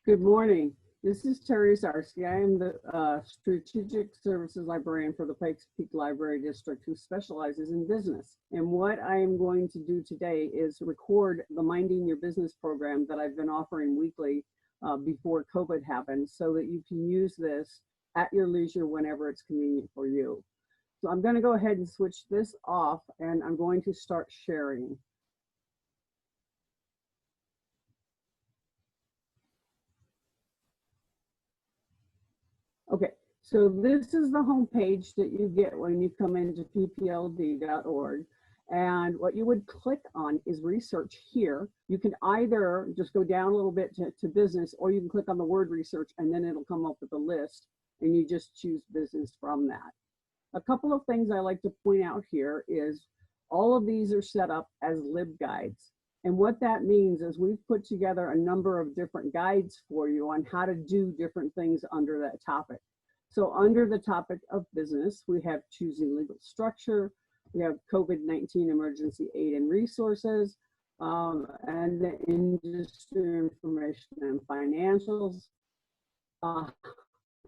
Good morning. This is Terry Zarsky. I am the Strategic Services Librarian for the Pikes Peak Library District who specializes in business. And what I am going to do today is record the Minding Your Business program that I've been offering weekly before COVID happened so that you can use this at your leisure whenever it's convenient for you. So I'm going to go ahead and switch this off and I'm going to start sharing. Okay, so this is the home page that you get when you come into ppld.org. And what you would click on is research here. You can either just go down a little bit to business, or you can click on the word research and then it'll come up with a list and you just choose business from that. A couple of things I like to point out here is all of these are set up as LibGuides. And what that means is we've put together a number of different guides for you on how to do different things under that topic. So under the topic of business, we have choosing legal structure, we have COVID-19 emergency aid and resources, and the industry information and financials,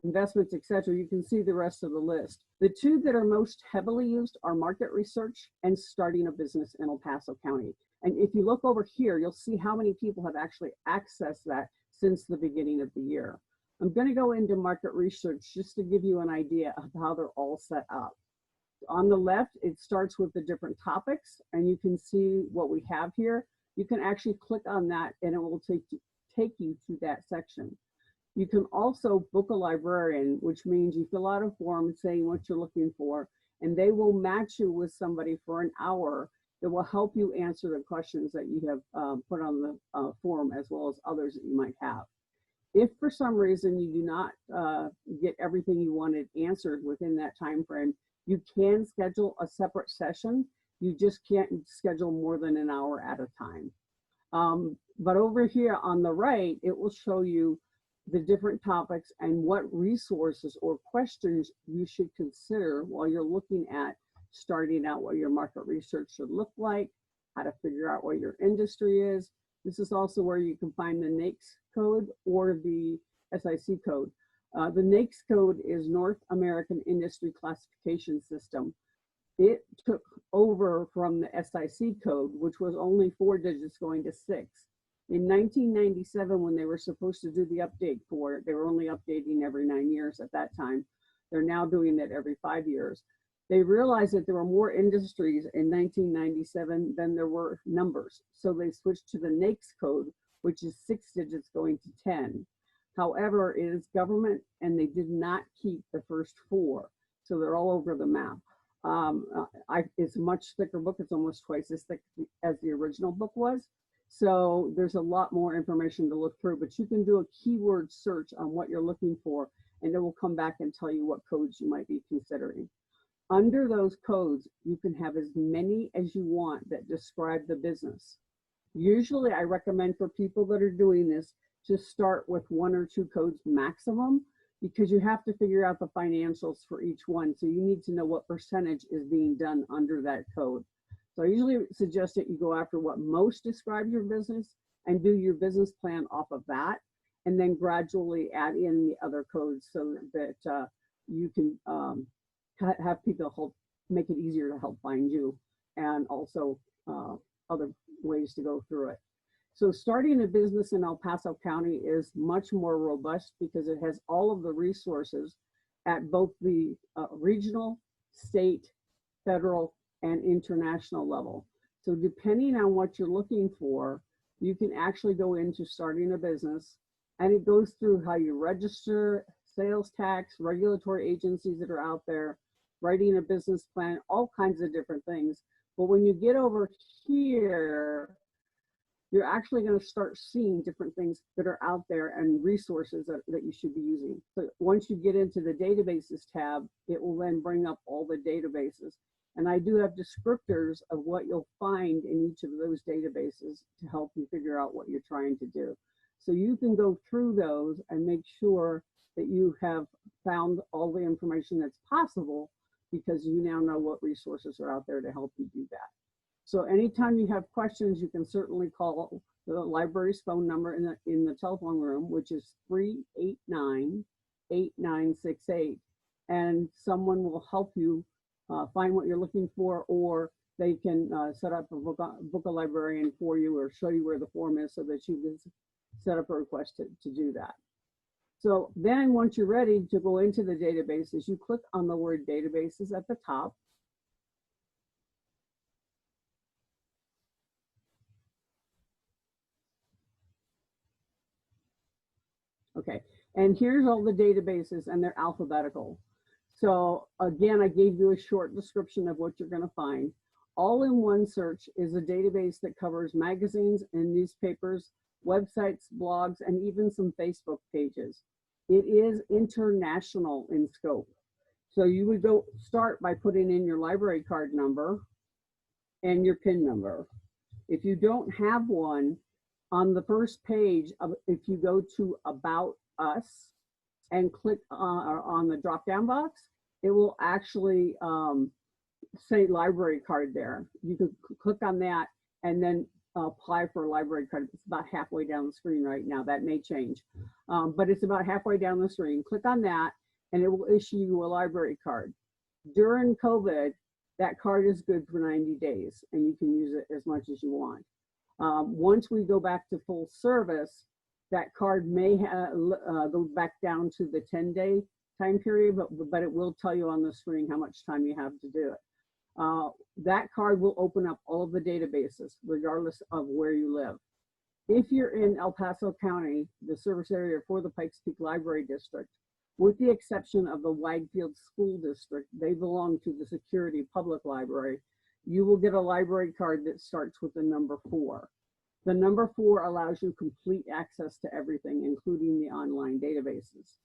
investments, etc. You can see the rest of the list. The two that are most heavily used are market research and starting a business in El Paso County. And if you look over here, you'll see how many people have actually accessed that since the beginning of the year. I'm going to go into market research just to give you an idea of how they're all set up. On the left, it starts with the different topics, and you can see what we have here. You can actually click on that, and it will take you to that section. You can also book a librarian, which means you fill out a form saying what you're looking for, and they will match you with somebody for an hour that will help you answer the questions that you have put on the form, as well as others that you might have. If for some reason you do not get everything you wanted answered within that time frame, you can schedule a separate session. You just can't schedule more than an hour at a time. But over here on the right, it will show you the different topics and what resources or questions you should consider while you're looking at starting out what your market research should look like, how to figure out what your industry is. This is also where you can find the NAICS code or the SIC code. The NAICS code is North American Industry Classification System. It took over from the SIC code, which was only 4 digits going to 6. In 1997, when they were supposed to do the update for it, they were only updating every 9 years at that time. They're now doing it every 5 years. They realized that there were more industries in 1997 than there were numbers. So they switched to the NAICS code, which is 6 digits going to 10. However, it is government and they did not keep the first 4. So they're all over the map. It's a much thicker book. It's almost twice as thick as the original book was. So there's a lot more information to look through, but you can do a keyword search on what you're looking for, and it will come back and tell you what codes you might be considering. Under those codes, you can have as many as you want that describe the business. Usually I recommend for people that are doing this to start with 1 or 2 codes maximum, because you have to figure out the financials for each one. So you need to know what percentage is being done under that code. So I usually suggest that you go after what most describe your business and do your business plan off of that, and then gradually add in the other codes so that you can have people help make it easier to help find you, and also other ways to go through it. So starting a business in El Paso County is much more robust because it has all of the resources at both the regional, state, federal, and international level. So depending on what you're looking for, you can actually go into starting a business, and it goes through how you register, sales tax, regulatory agencies that are out there, writing a business plan, all kinds of different things. But when you get over here, you're actually going to start seeing different things that are out there and resources that you should be using. So once you get into the databases tab, it will then bring up all the databases. And I do have descriptors of what you'll find in each of those databases to help you figure out what you're trying to do. So you can go through those and make sure that you have found all the information that's possible, because you now know what resources are out there to help you do that. So anytime you have questions, you can certainly call the library's phone number in the telephone room, which is 389-8968, and someone will help you find what you're looking for, or they can set up a book a librarian for you, or show you where the form is so that you can set up a request to do that. So then once you're ready to go into the databases, you click on the word databases at the top. Okay, and here's all the databases, and they're alphabetical. So again, I gave you a short description of what you're going to find. All-in-one search is a database that covers magazines and newspapers, websites, blogs, and even some Facebook pages. It is international in scope. So you would go start by putting in your library card number and your PIN number. If you don't have one, on the first page, if you go to About Us and click on the drop-down box, it will actually say library card there. You can click on that and then apply for a library card. It's about halfway down the screen right now. That may change, but it's about halfway down the screen. Click on that and it will issue you a library card. During COVID, that card is good for 90 days and you can use it as much as you want. Once we go back to full service, that card may go back down to the 10-day time period, but it will tell you on the screen how much time you have to do it. That card will open up all of the databases, regardless of where you live. If you're in El Paso County, the service area for the Pikes Peak Library District, with the exception of the Widefield School District, they belong to the Security Public Library. You will get a library card that starts with the number 4. The number 4 allows you complete access to everything, including the online databases.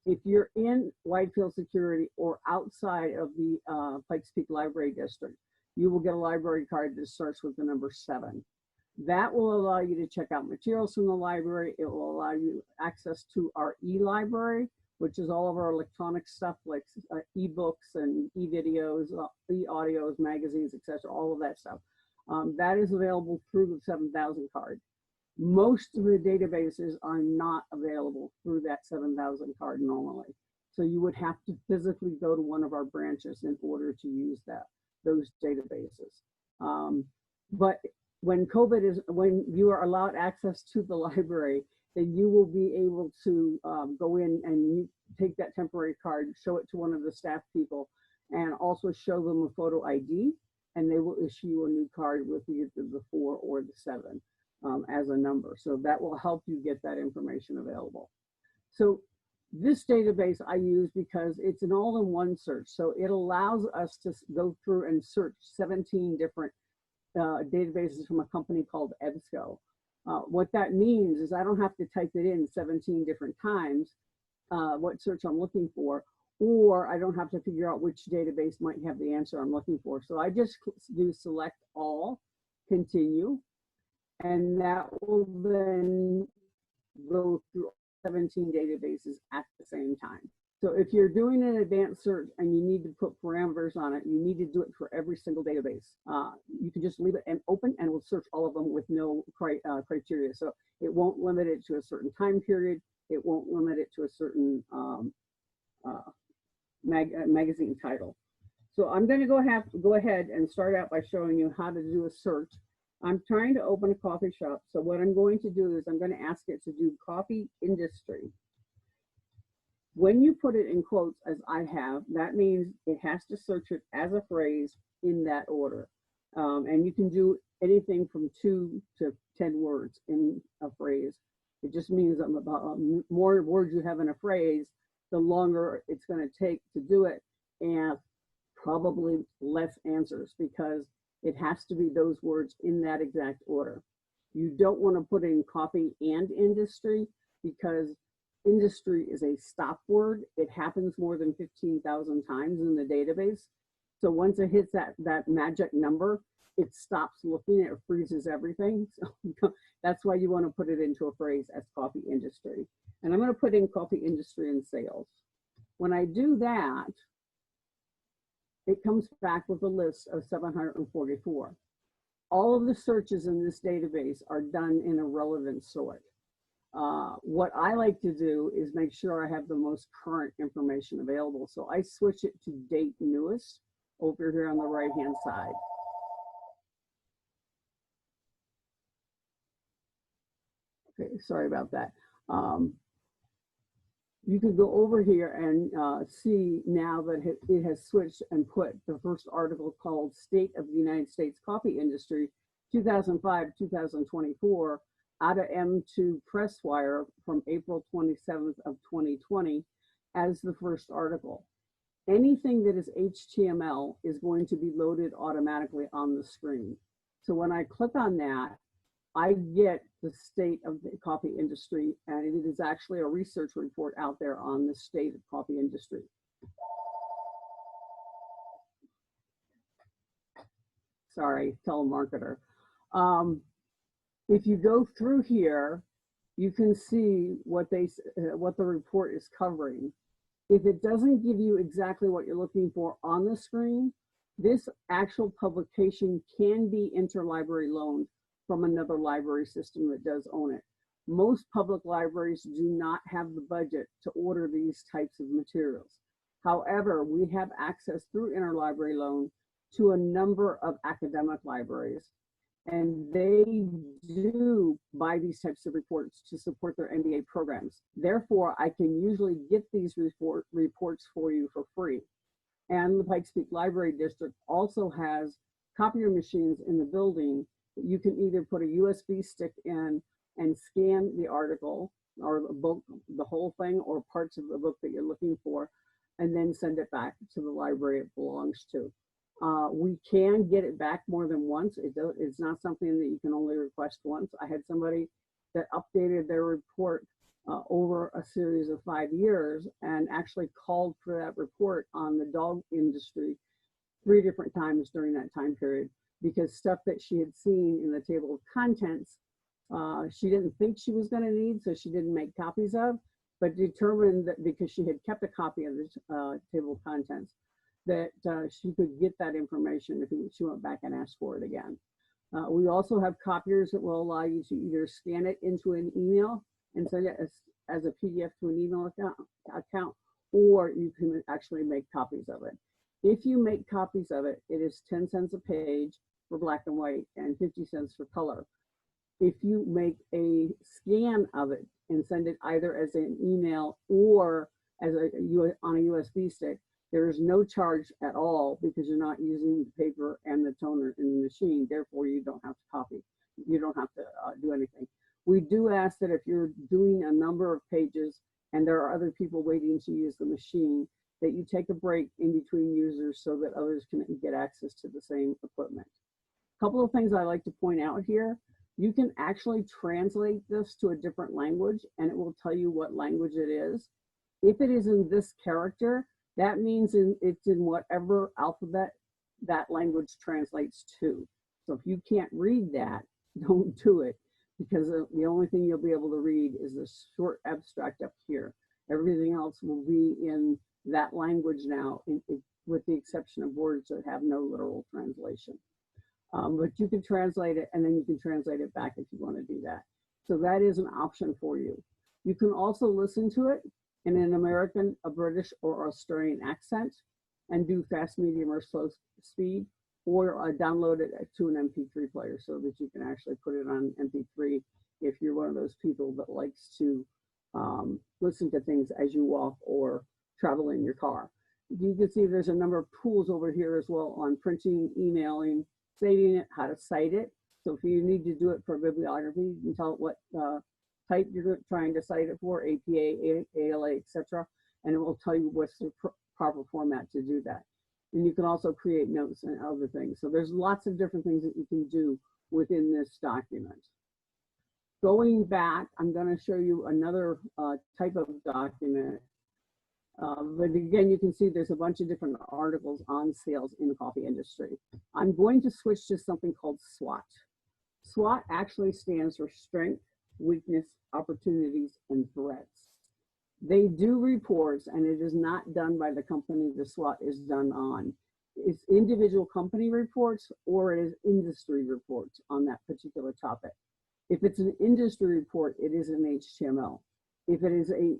If you're in Widefield Security or outside of the Pikes Peak Library District, you will get a library card that starts with the number 7. That will allow you to check out materials from the library. It will allow you access to our e-library, which is all of our electronic stuff like e-books and e-videos, e-audios, magazines, etc., all of that stuff. That is available through the 7,000 card. Most of the databases are not available through that 7,000 card normally. So you would have to physically go to one of our branches in order to use those databases. But when when you are allowed access to the library, then you will be able to go in and take that temporary card, show it to one of the staff people, and also show them a photo ID, and they will issue you a new card with either the 4 or the 7 as a number. So that will help you get that information available. So this database I use because it's an all-in-one search. So it allows us to go through and search 17 different databases from a company called EBSCO. What that means is I don't have to type it in 17 different times, what search I'm looking for, or I don't have to figure out which database might have the answer I'm looking for. So I just do select all, continue, and that will then go through 17 databases at the same time. So if you're doing an advanced search and you need to put parameters on it, you need to do it for every single database. You can just leave it and open and we'll search all of them with no criteria. So it won't limit it to a certain time period. It won't limit it to a certain magazine title. So I'm going to go ahead and start out by showing you how to do a search. I'm trying to open a coffee shop. So what I'm going to do is I'm going to ask it to do coffee industry. When you put it in quotes, as I have, that means it has to search it as a phrase in that order. And you can do anything from 2 to 10 words in a phrase. It just means the more words you have in a phrase, the longer it's going to take to do it, and probably less answers, because it has to be those words in that exact order. You don't want to put in coffee and industry, because industry is a stop word. It happens more than 15,000 times in the database. So once it hits that magic number, it stops looking, it freezes everything. So that's why you want to put it into a phrase as coffee industry. And I'm going to put in coffee industry and sales. When I do that, it comes back with a list of 744. All of the searches in this database are done in a relevant sort. What I like to do is make sure I have the most current information available. So I switch it to date newest over here on the right-hand side. Okay, sorry about that. You can go over here and see now that it has switched and put the first article called State of the United States Coffee Industry 2005-2024 out of M2 Presswire from April 27th of 2020 as the first article. Anything that is HTML is going to be loaded automatically on the screen. So when I click on that, I get the state of the coffee industry, and it is actually a research report out there on the state of coffee industry. Sorry, telemarketer. If you go through here, you can see what the report is covering. If it doesn't give you exactly what you're looking for on the screen, this actual publication can be interlibrary loaned from another library system that does own it. Most public libraries do not have the budget to order these types of materials. However, we have access through interlibrary loan to a number of academic libraries, and they do buy these types of reports to support their MBA programs. Therefore, I can usually get these reports for you for free. And the Pikes Peak Library District also has copier machines in the building. You can either put a USB stick in and scan the article or the book, the whole thing, or parts of the book that you're looking for, and then send it back to the library it belongs to. We can get it back more than once. It's not something that you can only request once. I had somebody that updated their report over a series of 5 years and actually called for that report on the dog industry 3 different times during that time period, because stuff that she had seen in the table of contents, she didn't think she was going to need, so she didn't make copies of, but determined that because she had kept a copy of the table of contents, that she could get that information if she went back and asked for it again. We also have copiers that will allow you to either scan it into an email and send it as a PDF to an email account, or you can actually make copies of it. If you make copies of it, it is 10 cents a page for black and white and 50 cents for color. If you make a scan of it and send it either as an email or as on a USB stick, there is no charge at all because you're not using the paper and the toner in the machine. Therefore, you don't have to copy. You don't have to do anything. We do ask that if you're doing a number of pages and there are other people waiting to use the machine, that you take a break in between users so that others can get access to the same equipment. A couple of things I like to point out here. You can actually translate this to a different language and it will tell you what language it is. If it is in this character, that means it's in whatever alphabet that language translates to. So if you can't read that, don't do it, because the only thing you'll be able to read is the short abstract up here. Everything else will be in that language now, with the exception of words that have no literal translation. But you can translate it and then you can translate it back if you want to do that. So that is an option for you. You can also listen to it in an American, a British, or Australian accent and do fast, medium, or slow speed, or download it to an MP3 player so that you can actually put it on MP3 if you're one of those people that likes to listen to things as you walk or travel in your car. You can see there's a number of tools over here as well on printing, emailing, saving it, how to cite it. So if you need to do it for bibliography, you can tell it what type you're trying to cite it for, APA, ALA, etc., and it will tell you what's the proper format to do that. And you can also create notes and other things. So there's lots of different things that you can do within this document. Going back, I'm going to show you another type of document. But again, you can see there's a bunch of different articles on sales in the coffee industry. I'm going to switch to something called SWOT. SWOT actually stands for strength, weakness, opportunities, and threats. They do reports, and it is not done by the company the SWOT is done on. it's individual company reports or it is industry reports on that particular topic. If it's an industry report, it is an HTML. If it is a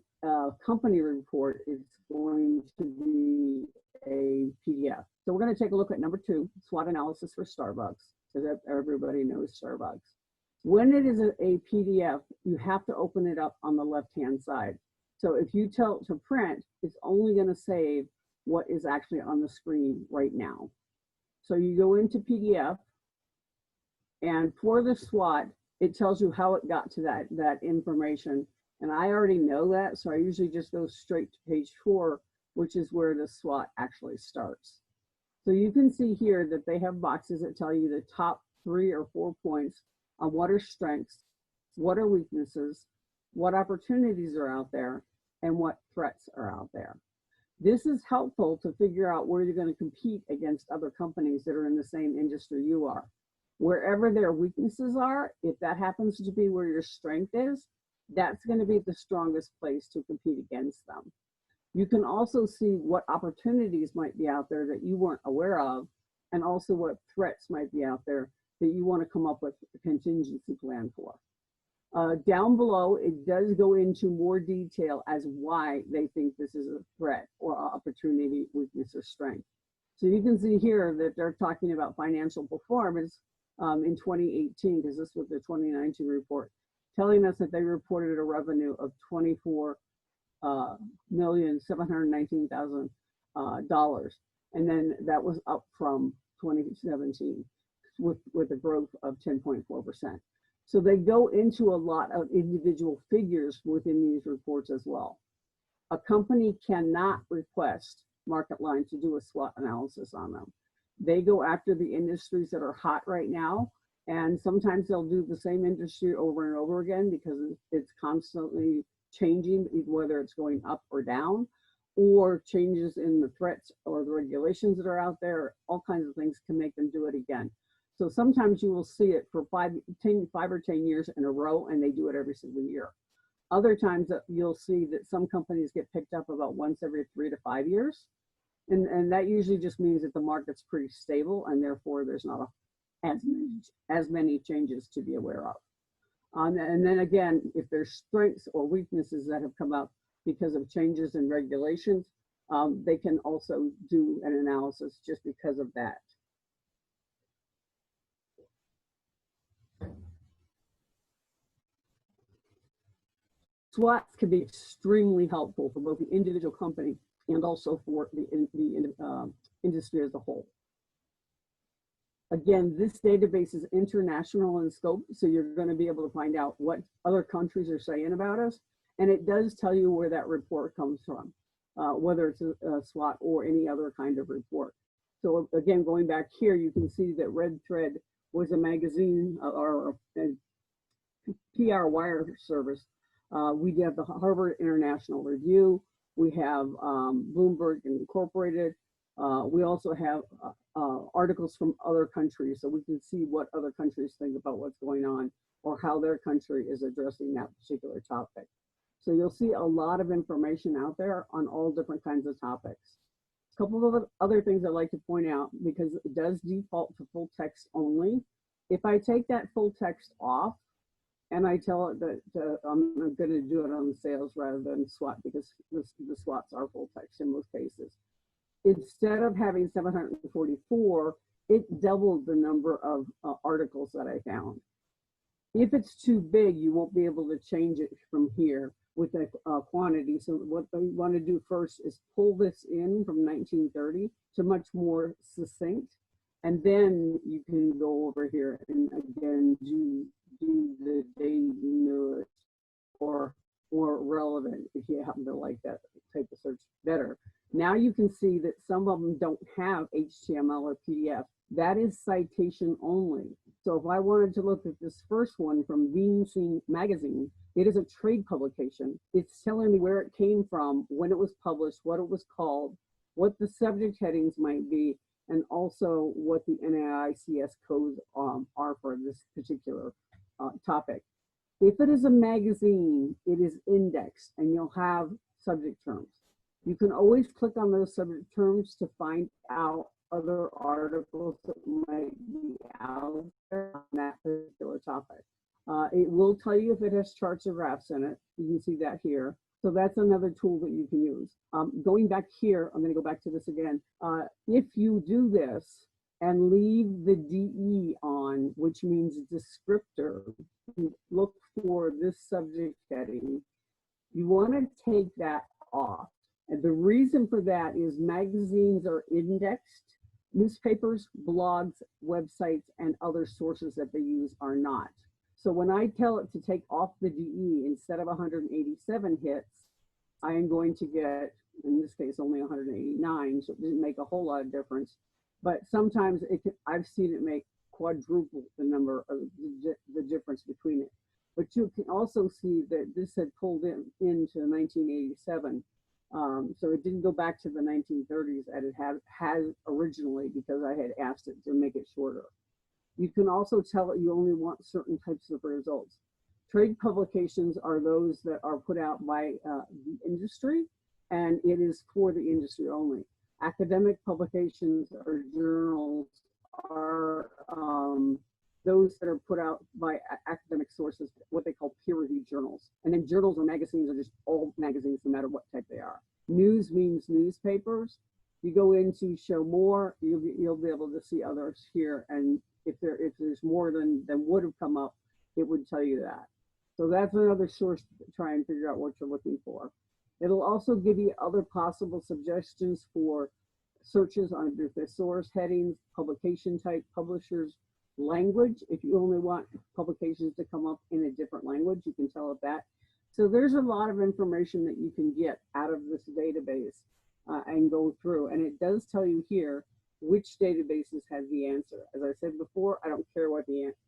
company report, it's going to be a PDF. So we're going to take a look at number 2, SWOT analysis for Starbucks, because everybody knows Starbucks. When it is a PDF, you have to open it up on the left-hand side. So if you tell it to print, it's only going to save what is actually on the screen right now. So you go into PDF, and for the SWOT, it tells you how it got to that information. And I already know that, so I usually just go straight to page 4, which is where the SWOT actually starts. So you can see here that they have boxes that tell you the top 3 or 4 points on what are strengths, what are weaknesses, what opportunities are out there, and what threats are out there. This is helpful to figure out where you're going to compete against other companies that are in the same industry you are. Wherever their weaknesses are, if that happens to be where your strength is, that's going to be the strongest place to compete against them. You can also see what opportunities might be out there that you weren't aware of, and also what threats might be out there that you want to come up with a contingency plan for. Down below, it does go into more detail as why they think this is a threat or opportunity, weakness, or strength. So you can see here that they're talking about financial performance in 2018, because this was the 2019 report, telling us that they reported a revenue of $24,719,000. And then that was up from 2017 with a growth of 10.4%. So they go into a lot of individual figures within these reports as well. A company cannot request MarketLine to do a SWOT analysis on them. They go after the industries that are hot right now, and sometimes they'll do the same industry over and over again because it's constantly changing, whether it's going up or down, or changes in the threats or the regulations that are out there. All kinds of things can make them do it again. So sometimes you will see it for 5 or 10 years in a row, and they do it every single year. Other times you'll see that some companies get picked up about once every 3 to 5 years. And that usually just means that the market's pretty stable, and therefore there's not as many changes to be aware of. And then again, if there's strengths or weaknesses that have come up because of changes in regulations, they can also do an analysis just because of that. SWOTs can be extremely helpful for both the individual company and also for the industry as a whole. Again, this database is international in scope, so you're going to be able to find out what other countries are saying about us, and it does tell you where that report comes from, whether it's a SWOT or any other kind of report. So again, going back here, you can see that Red Thread was a magazine or a PR wire service. We have the Harvard International Review. We have Bloomberg Incorporated. We also have articles from other countries, so we can see what other countries think about what's going on or how their country is addressing that particular topic. So you'll see a lot of information out there on all different kinds of topics. A couple of other things I'd like to point out, because it does default to full text only. If I take that full text off, and I tell it that I'm going to do it on sales rather than SWOT, because the SWOTs are full text in most cases. Instead of having 744, it doubled the number of articles that I found. If it's too big, you won't be able to change it from here with the quantity. So what we want to do first is pull this in from 1930 to much more succinct. And then you can go over here and again do the daily news or more relevant if you happen to like that type of search better. Now you can see that some of them don't have HTML or PDF. That is citation only. So if I wanted to look at this first one from Bean Scene Magazine, it is a trade publication. It's telling me where it came from, when it was published, what it was called, what the subject headings might be, and also what the NAICS codes are for this particular topic. If it is a magazine, it is indexed and you'll have subject terms. You can always click on those subject terms to find out other articles that might be out there on that particular topic. It will tell you if it has charts or graphs in it. You can see that here. So that's another tool that you can use. Going back here, I'm going to go back to this again. If you do this and leave the DE on, which means descriptor, look for this subject heading, you want to take that off. And the reason for that is magazines are indexed. Newspapers, blogs, websites, and other sources that they use are not. So when I tell it to take off the DE, instead of 187 hits, I am going to get, in this case, only 189, so it didn't make a whole lot of difference. But sometimes I've seen it make quadruple the number of the difference between it. But you can also see that this had pulled into 1987. So it didn't go back to the 1930s as it had originally, because I had asked it to make it shorter. You can also tell it you only want certain types of results. Trade publications are those that are put out by the industry, and it is for the industry only. Academic publications or journals are those that are put out by academic sources, what they call peer-reviewed journals. And then journals or magazines are just all magazines, no matter what type they are. News means newspapers. You go into show more, you'll be able to see others here. And if there's more than would have come up, it would tell you that. So that's another source to try and figure out what you're looking for. It'll also give you other possible suggestions for searches under thesaurus headings, publication type, publishers, language. If you only want publications to come up in a different language, you can tell it that. So there's a lot of information that you can get out of this database and go through. And it does tell you here which databases have the answer. As I said before, I don't care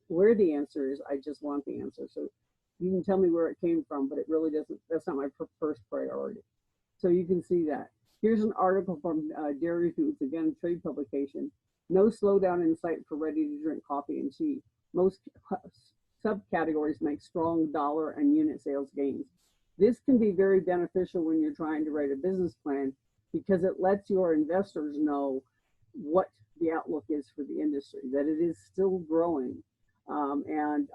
where the answer is, I just want the answer. So you can tell me where it came from, but it really doesn't, that's not my first priority. So you can see that. Here's an article from Dairy Foods, again, trade publication. No slowdown in sight for ready-to-drink coffee and tea. Most subcategories make strong dollar and unit sales gains. This can be very beneficial when you're trying to write a business plan, because it lets your investors know what the outlook is for the industry, that it is still growing, and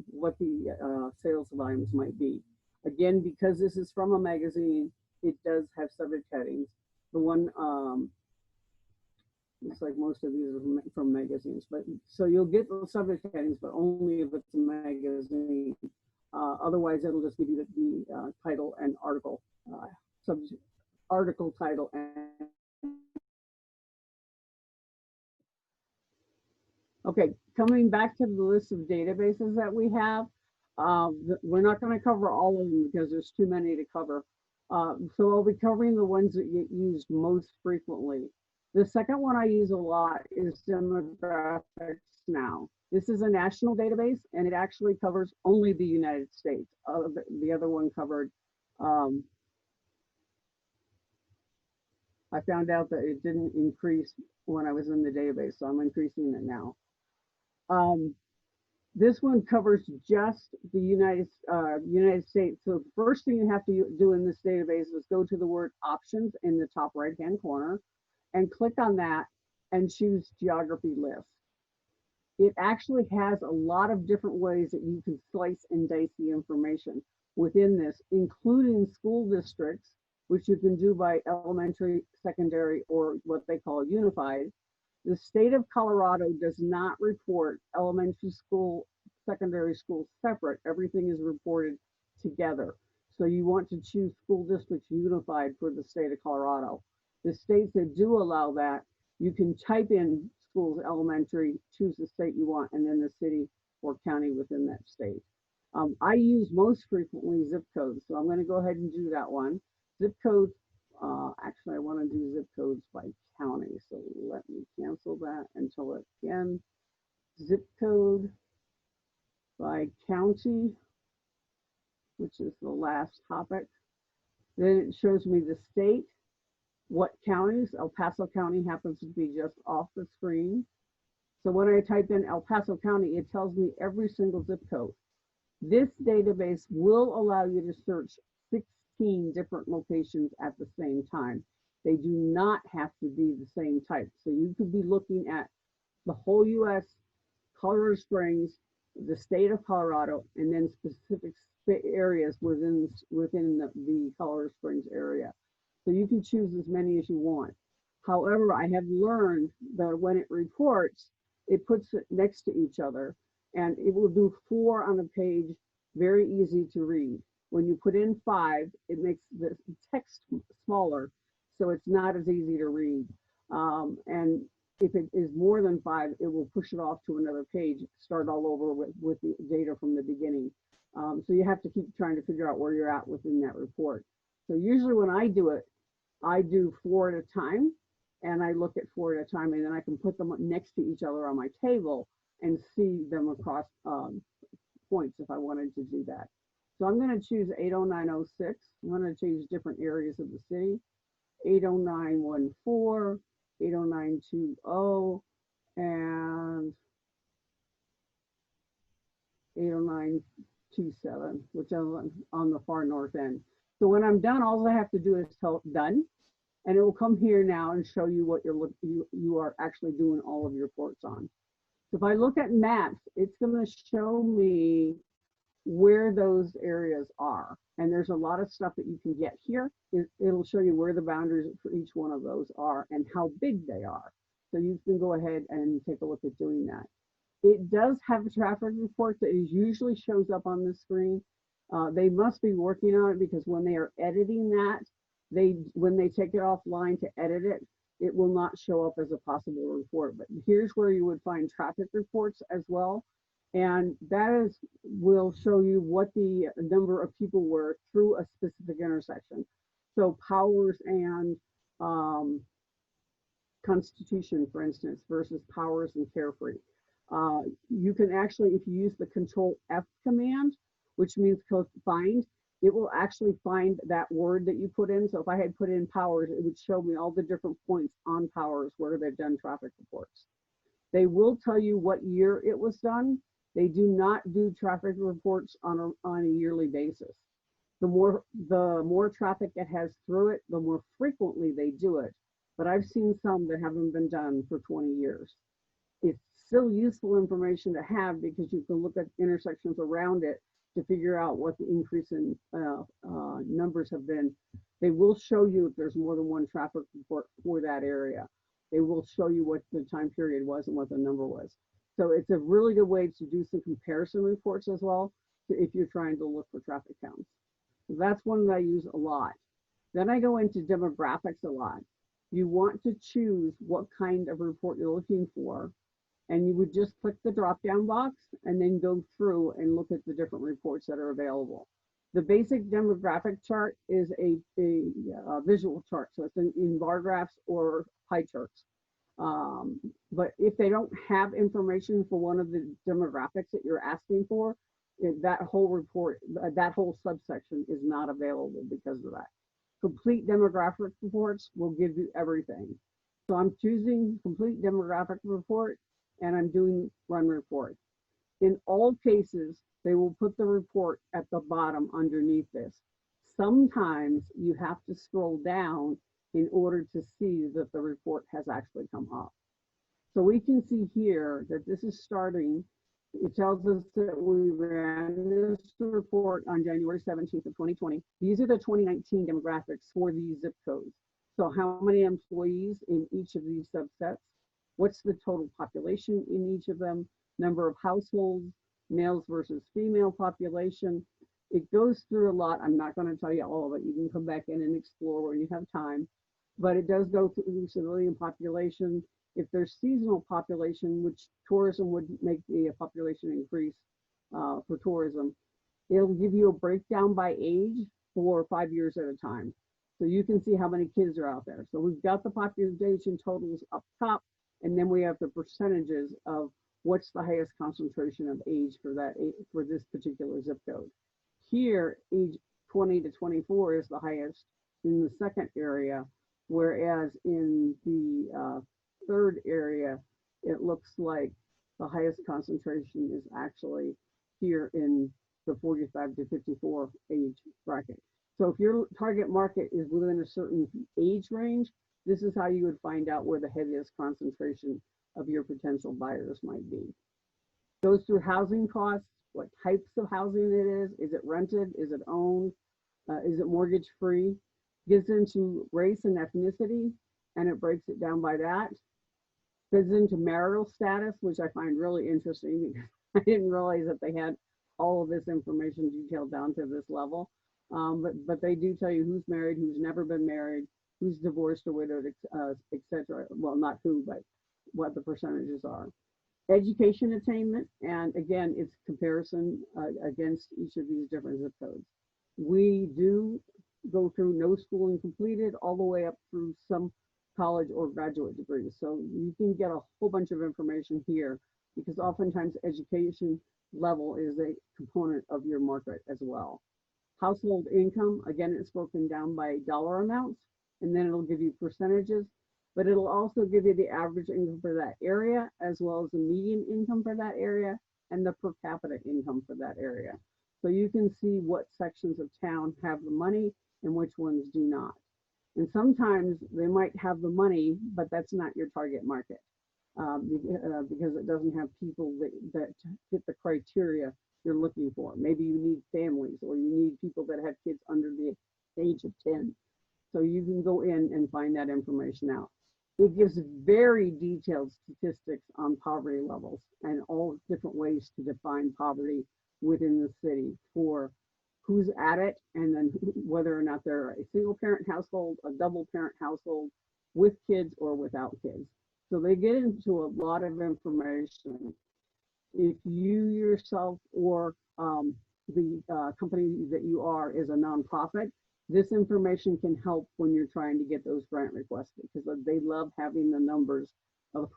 what the sales volumes might be. Again, because this is from a magazine, it does have subject headings. The one, looks like most of these are from magazines, but so you'll get the subject headings, but only if it's a magazine. Otherwise, it'll just give you the title and article, article title and. Okay, coming back to the list of databases that we have, we're not going to cover all of them because there's too many to cover. So I'll be covering the ones that get used most frequently. The second one I use a lot is Demographics Now. This is a national database, and it actually covers only the United States. The other one covered, I found out that it didn't increase when I was in the database, so I'm increasing it now. This one covers just the United States. So the first thing you have to do in this database is go to the word options in the top right-hand corner and click on that and choose geography list. It actually has a lot of different ways that you can slice and dice the information within this, including school districts, which you can do by elementary, secondary, or what they call unified. The state of Colorado does not report elementary school, secondary school separate. Everything is reported together. So you want to choose school districts unified for the state of Colorado. The states that do allow that, you can type in schools elementary, choose the state you want, and then the city or county within that state. I use most frequently zip codes, so I'm going to go ahead and do that one. Zip codes, actually I want to do zip codes by county, so let me cancel that until it again. Zip code by county, which is the last topic. Then it shows me the state, what counties. El Paso County happens to be just off the screen. So when I type in El Paso County, it tells me every single zip code. This database will allow you to search 16 different locations at the same time. They do not have to be the same type. So you could be looking at the whole US, Colorado Springs, the state of Colorado, and then specific areas within the Colorado Springs area. So you can choose as many as you want. However, I have learned that when it reports, it puts it next to each other, and it will do 4 on a page, very easy to read. When you put in 5, it makes the text smaller, so it's not as easy to read. And if it is more than 5, it will push it off to another page, start all over with the data from the beginning. So you have to keep trying to figure out where you're at within that report. So usually when I do it, I do 4 at a time, and I look at 4 at a time, and then I can put them next to each other on my table and see them across points if I wanted to do that. So I'm going to choose 80906. I'm going to change different areas of the city. 80914, 80920, and 80927, which is on the far north end. So when I'm done, all I have to do is tell done, and it will come here now and show you what you are actually doing all of your reports on. So if I look at maps, it's going to show me where those areas are. And there's a lot of stuff that you can get here. It'll show you where the boundaries for each one of those are and how big they are. So you can go ahead and take a look at doing that. It does have a traffic report that usually shows up on the screen. They must be working on it, because when they are editing that, when they take it offline to edit it, it will not show up as a possible report. But here's where you would find traffic reports as well. And that will show you what the number of people were through a specific intersection. So Powers and Constitution, for instance, versus Powers and Carefree. You can actually, if you use the Control F command, which means find, it will actually find that word that you put in. So if I had put in Powers, it would show me all the different points on Powers where they've done traffic reports. They will tell you what year it was done. They do not do traffic reports on a yearly basis. The more traffic it has through it, the more frequently they do it. But I've seen some that haven't been done for 20 years. It's still useful information to have, because you can look at intersections around it to figure out what the increase in numbers have been. They will show you if there's more than one traffic report for that area. They will show you what the time period was and what the number was. So it's a really good way to do some comparison reports as well, if you're trying to look for traffic counts. So that's one that I use a lot. Then I go into demographics a lot. You want to choose what kind of report you're looking for, and you would just click the drop-down box and then go through and look at the different reports that are available. The basic demographic chart is a visual chart, so it's in bar graphs or pie charts. But if they don't have information for one of the demographics that you're asking for, that whole report, that whole subsection is not available because of that. Complete demographic reports will give you everything. So I'm choosing complete demographic report, and I'm doing run report. In all cases, they will put the report at the bottom underneath this. Sometimes you have to scroll down in order to see that the report has actually come up. So we can see here that this is starting. It tells us that we ran this report on January 17th of 2020. These are the 2019 demographics for these zip codes. So how many employees in each of these subsets? What's the total population in each of them? Number of households, males versus female population. It goes through a lot. I'm not going to tell you all of it. You can come back in and explore when you have time. But it does go through civilian population. If there's seasonal population, which tourism would make the population increase for tourism, it'll give you a breakdown by age for 5 years at a time. So you can see how many kids are out there. So we've got the population totals up top, and then we have the percentages of what's the highest concentration of age for this particular zip code. Here, age 20 to 24 is the highest in the second area, whereas in the third area, it looks like the highest concentration is actually here in the 45 to 54 age bracket. So if your target market is within a certain age range, this is how you would find out where the heaviest concentration of your potential buyers might be. Goes through housing costs, what types of housing it is. Is it rented? Is it owned? Is it mortgage free? Gets into race and ethnicity, and it breaks it down by that. Gets into marital status, which I find really interesting because I didn't realize that they had all of this information detailed down to this level. But they do tell you who's married, who's never been married, who's divorced or widowed, etc. Well, not who, but what the percentages are. Education attainment, and again, it's comparison against each of these different zip codes. We do go through no schooling completed all the way up through some college or graduate degrees. So you can get a whole bunch of information here because oftentimes education level is a component of your market as well. Household income, again, it's broken down by dollar amounts, and then it'll give you percentages, but it'll also give you the average income for that area, as well as the median income for that area and the per capita income for that area. So you can see what sections of town have the money and which ones do not. And sometimes they might have the money, but that's not your target market because it doesn't have people that fit the criteria you're looking for. Maybe you need families, or you need people that have kids under the age of 10. So you can go in and find that information out. It gives very detailed statistics on poverty levels and all different ways to define poverty within the city for who's at it, and then whether or not they're a single parent household, a double parent household, with kids or without kids. So they get into a lot of information. If you yourself or the company that you are is a nonprofit, this information can help when you're trying to get those grant requests, because they love having the numbers of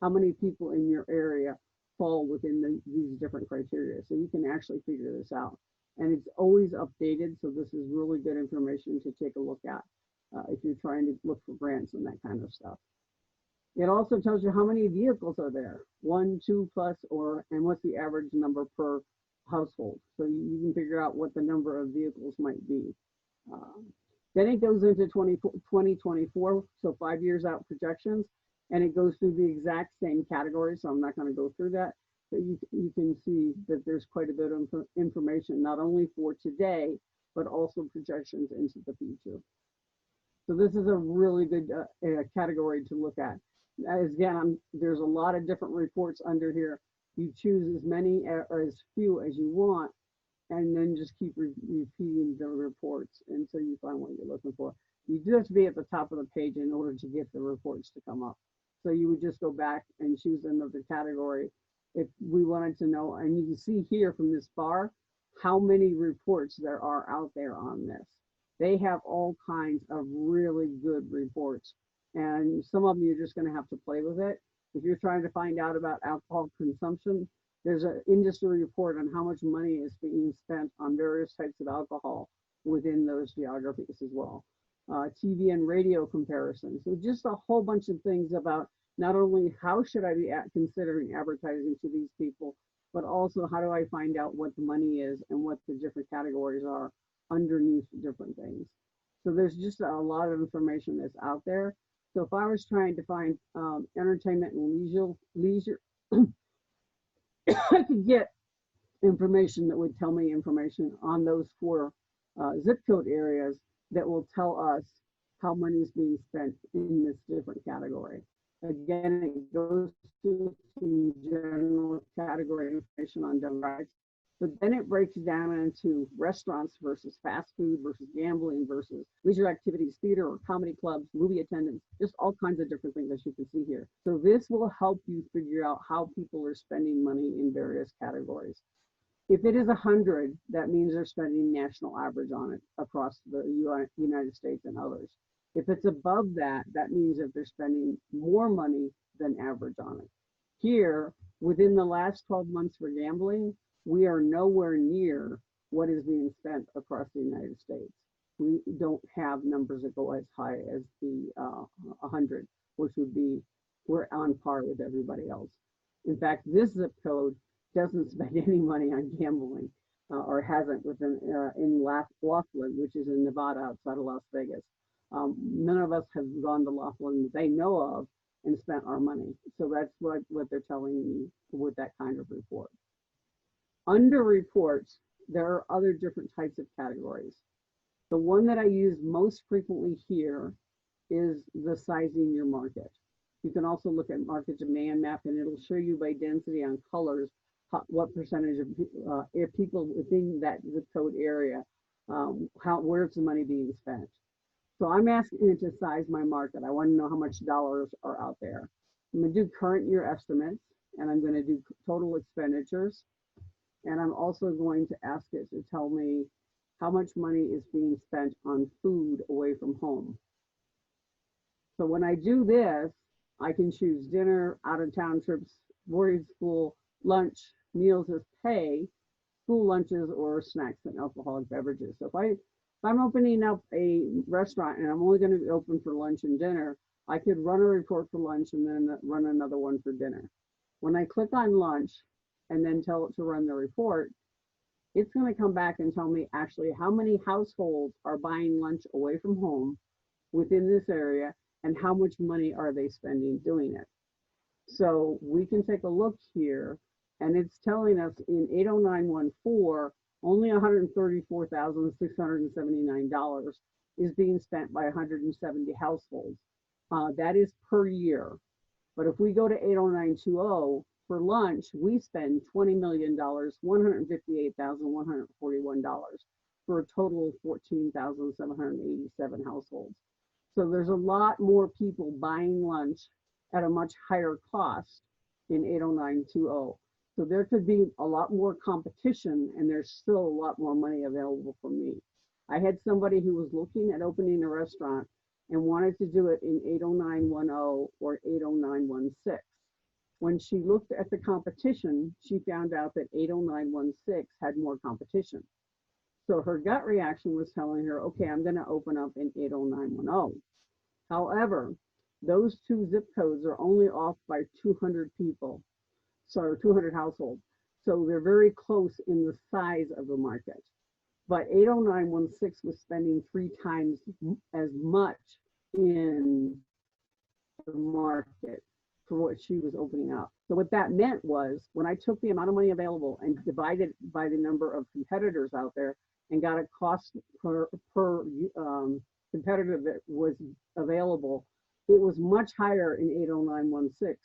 how many people in your area fall within these different criteria. So you can actually figure this out. And it's always updated, so this is really good information to take a look at if you're trying to look for grants and that kind of stuff. It also tells you how many vehicles are there, 1, 2 plus, and what's the average number per household. So you can figure out what the number of vehicles might be. Then it goes into 2024, so 5 years out projections, and it goes through the exact same category, so I'm not going to go through that. But you can see that there's quite a bit of information, not only for today, but also projections into the future. So this is a really good category to look at. Again, there's a lot of different reports under here. You choose as many or as few as you want, and then just keep repeating the reports until you find what you're looking for. You do have to be at the top of the page in order to get the reports to come up. So you would just go back and choose another category if we wanted to know. And you can see here from this bar how many reports there are out there on this. They have all kinds of really good reports, and some of them you're just going to have to play with it. If you're trying to find out about alcohol consumption, there's an industry report on how much money is being spent on various types of alcohol within those geographies as well. TV and radio comparisons. So just a whole bunch of things about not only how should I be considering advertising to these people, but also how do I find out what the money is and what the different categories are underneath different things. So there's just a lot of information that's out there. So if I was trying to find entertainment and leisure I could get information that would tell me information on those 4 zip code areas that will tell us how money is being spent in this different category. Again, it goes to some general category information on demographics, but then it breaks down into restaurants versus fast food versus gambling versus leisure activities, theater or comedy clubs, movie attendance, just all kinds of different things as you can see here. So this will help you figure out how people are spending money in various categories. If it is 100, that means they're spending national average on it across the United States and others. If it's above that, that means that they're spending more money than average on it. Here, within the last 12 months for gambling, we are nowhere near what is being spent across the United States. We don't have numbers that go as high as the 100, which would be, we're on par with everybody else. In fact, this zip code doesn't spend any money on gambling. or hasn't within in Laughlin, which is in Nevada outside of Las Vegas. None of us have gone to Laughlin that they know of and spent our money. So that's what they're telling me with that kind of report. Under reports, there are other different types of categories. The one that I use most frequently here is the sizing your market. You can also look at market demand map, and it'll show you by density on colors what percentage of people within that zip code area, where's the money being spent. So I'm asking it to size my market. I want to know how much dollars are out there. I'm going to do current year estimates, and I'm going to do total expenditures. And I'm also going to ask it to tell me how much money is being spent on food away from home. So when I do this, I can choose dinner, out-of-town trips, boarding school, lunch, meals as pay, school lunches, or snacks and alcoholic beverages. So if I'm opening up a restaurant and I'm only going to be open for lunch and dinner, I could run a report for lunch and then run another one for dinner. When I click on lunch and then tell it to run the report, it's going to come back and tell me actually how many households are buying lunch away from home within this area and how much money are they spending doing it. So we can take a look here, and it's telling us in 80914, only $134,679 is being spent by 170 households. That is per year. But if we go to 80920, for lunch, we spend $20,158,141 for a total of 14,787 households. So there's a lot more people buying lunch at a much higher cost in 80920. So there could be a lot more competition, and there's still a lot more money available for me. I had somebody who was looking at opening a restaurant and wanted to do it in 80910 or 80916. When she looked at the competition, she found out that 80916 had more competition. So her gut reaction was telling her, okay, I'm going to open up in 80910. However, those two zip codes are only off by 200 people, so 200 households. So they're very close in the size of the market. But 80916 was spending 3 times as much in the market for what she was opening up. So what that meant was when I took the amount of money available and divided by the number of competitors out there and got a cost per competitor that was available, it was much higher in 80916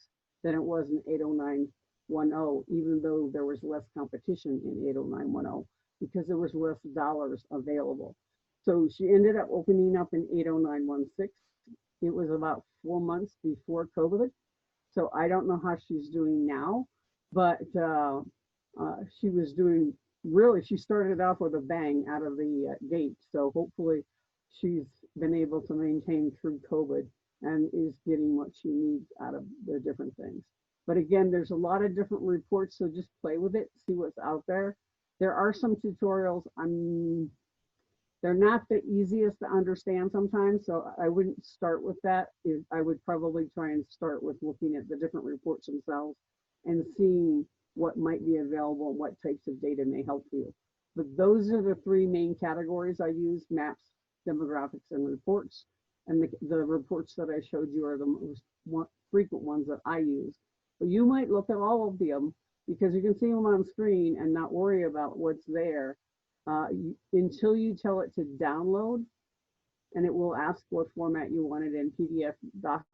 than it was in 80910, even though there was less competition in 80910 because there was less dollars available. So she ended up opening up in 80916. It was about 4 months before COVID. So I don't know how she's doing now, but she was doing really, she started off with a bang out of the gate. So hopefully she's been able to maintain through COVID and is getting what she needs out of the different things. But again, there's a lot of different reports, so just play with it, see what's out there. There are some tutorials. They're not the easiest to understand sometimes, so I wouldn't start with that. I would probably try and start with looking at the different reports themselves and seeing what might be available and what types of data may help you. But those are the 3 main categories I use: maps, demographics, and reports. And the reports that I showed you are the most frequent ones that I use. But you might look at all of them because you can see them on screen and not worry about what's there until you tell it to download, and it will ask what format you want it in: PDF, docx,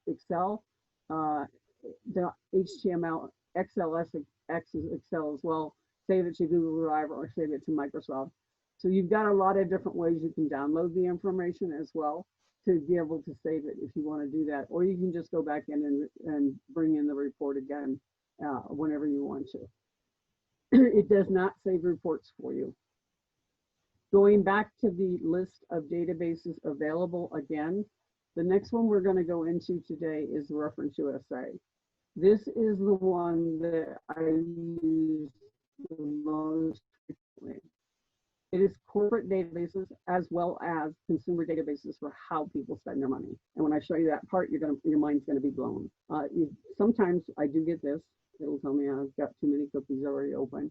Excel, the HTML, XLSX is Excel as well. Save it to Google Drive or save it to Microsoft. So you've got a lot of different ways you can download the information as well to be able to save it if you want to do that, or you can just go back in and bring in the report again whenever you want to. It does not save reports for you. Going back to the list of databases available again, the next one we're going to go into today is Reference USA. This is the one that I use the most frequently. It is corporate databases as well as consumer databases for how people spend their money. And when I show you that part, your mind's going to be blown. Sometimes I do get this. It'll tell me I've got too many cookies already open.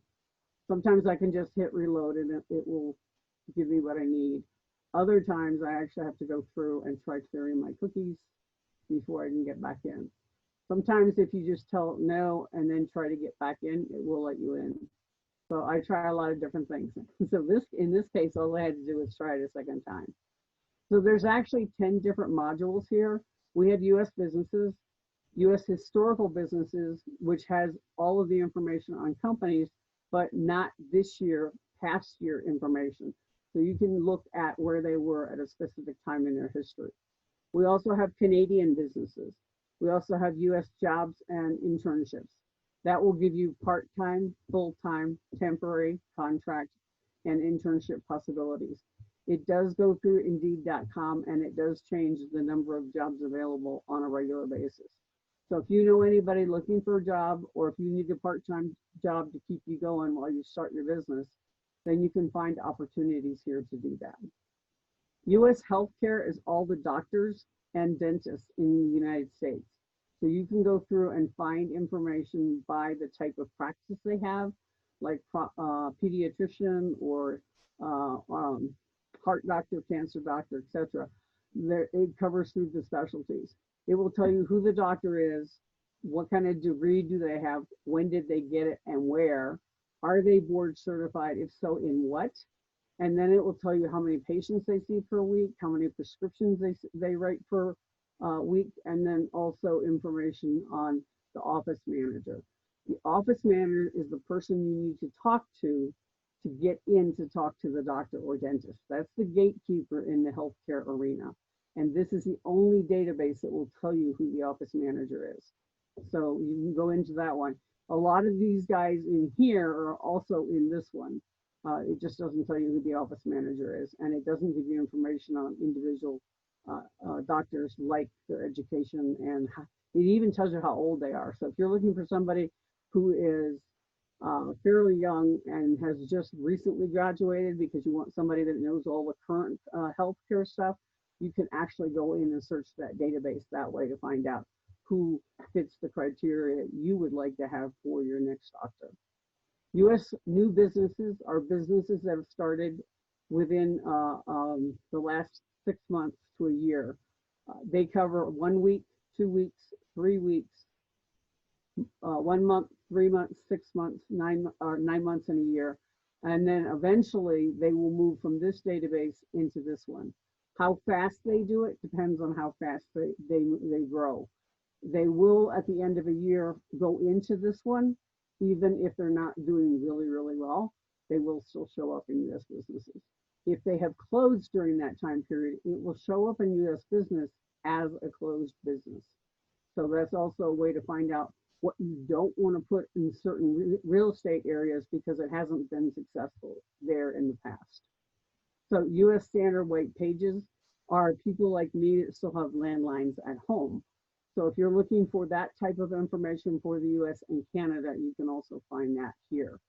Sometimes I can just hit reload and it will give me what I need. Other times I actually have to go through and try clearing my cookies before I can get back in. Sometimes if you just tell no and then try to get back in, it will let you in. So I try a lot of different things. So in this case, all I had to do was try it a second time. So there's actually 10 different modules here. We have US businesses, US historical businesses, which has all of the information on companies, but not this year, past year information. So you can look at where they were at a specific time in their history. We also have Canadian businesses. We also have US jobs and internships. That will give you part-time, full-time, temporary, contract, and internship possibilities. It does go through Indeed.com and it does change the number of jobs available on a regular basis. So if you know anybody looking for a job, or if you need a part-time job to keep you going while you start your business, then you can find opportunities here to do that. US healthcare is all the doctors and dentists in the United States. So you can go through and find information by the type of practice they have, like pediatrician or heart doctor, cancer doctor, etc. It covers through the specialties. It will tell you who the doctor is, what kind of degree do they have, when did they get it, and where. Are they board certified? If so, in what? And then it will tell you how many patients they see per week, how many prescriptions they write per week, and then also information on the office manager. The office manager is the person you need to talk to get in to talk to the doctor or dentist. That's the gatekeeper in the healthcare arena. And this is the only database that will tell you who the office manager is. So you can go into that one. A lot of these guys in here are also in this one. It just doesn't tell you who the office manager is, and it doesn't give you information on individual doctors, like their education, and it even tells you how old they are. So if you're looking for somebody who is fairly young and has just recently graduated, because you want somebody that knows all the current healthcare stuff, you can actually go in and search that database that way to find out who fits the criteria you would like to have for your next doctor. US new businesses are businesses that have started within the last 6 months to a year. They cover 1 week, 2 weeks, 3 weeks, 1 month, 3 months, 6 months, 9 months, and a year. And then eventually they will move from this database into this one. How fast they do it depends on how fast they grow. They will, at the end of a year, go into this one. Even if they're not doing really, really well, they will still show up in US businesses. If they have closed during that time period, it will show up in US business as a closed business. So that's also a way to find out what you don't want to put in certain real estate areas because it hasn't been successful there in the past. So US standard white pages are people like me that still have landlines at home. So if you're looking for that type of information for the US and Canada, you can also find that here.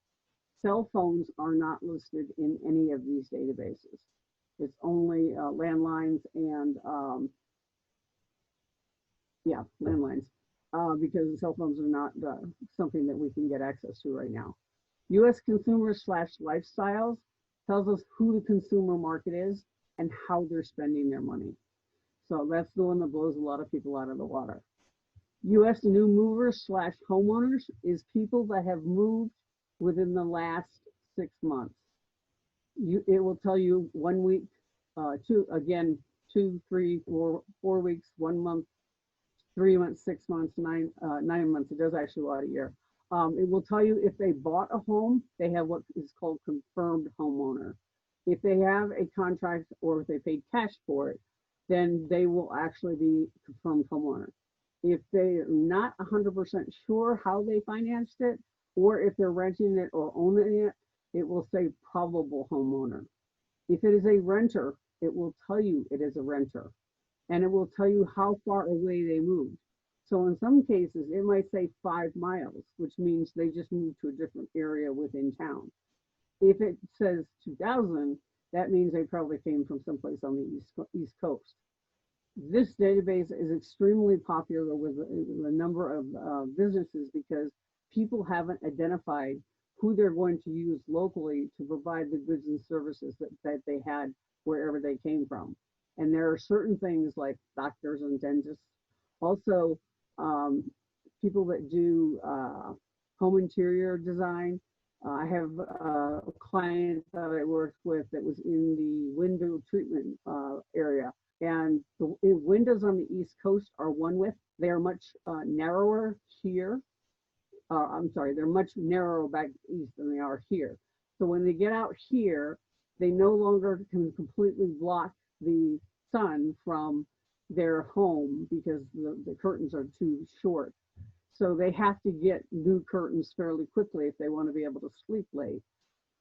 Cell phones are not listed in any of these databases. It's only landlines and, landlines, because cell phones are not something that we can get access to right now. US consumers/lifestyles tells us who the consumer market is and how they're spending their money. So that's the one that blows a lot of people out of the water. US new movers/homeowners is people that have moved within the last 6 months. It will tell you 1 week, 2, 3, 4 weeks, 1 month, 3 months, 6 months, 9 months. It does actually a lot a year. It will tell you if they bought a home, they have what is called confirmed homeowner. If they have a contract or if they paid cash for it, then they will actually be confirmed homeowner. If they're not 100% sure how they financed it, or if they're renting it or owning it, it will say probable homeowner. If it is a renter, it will tell you it is a renter, and it will tell you how far away they moved. So in some cases, it might say 5 miles, which means they just moved to a different area within town. If it says 2,000, that means they probably came from someplace on the East Coast. This database is extremely popular with the number of businesses because people haven't identified who they're going to use locally to provide the goods and services that they had wherever they came from. And there are certain things like doctors and dentists, also people that do home interior design. I have a client that I worked with that was in the window treatment area. And the windows on the East Coast are one width. They are much narrower here. I'm sorry, they're much narrower back east than they are here. So when they get out here, they no longer can completely block the sun from their home because the curtains are too short. So they have to get new curtains fairly quickly if they want to be able to sleep late.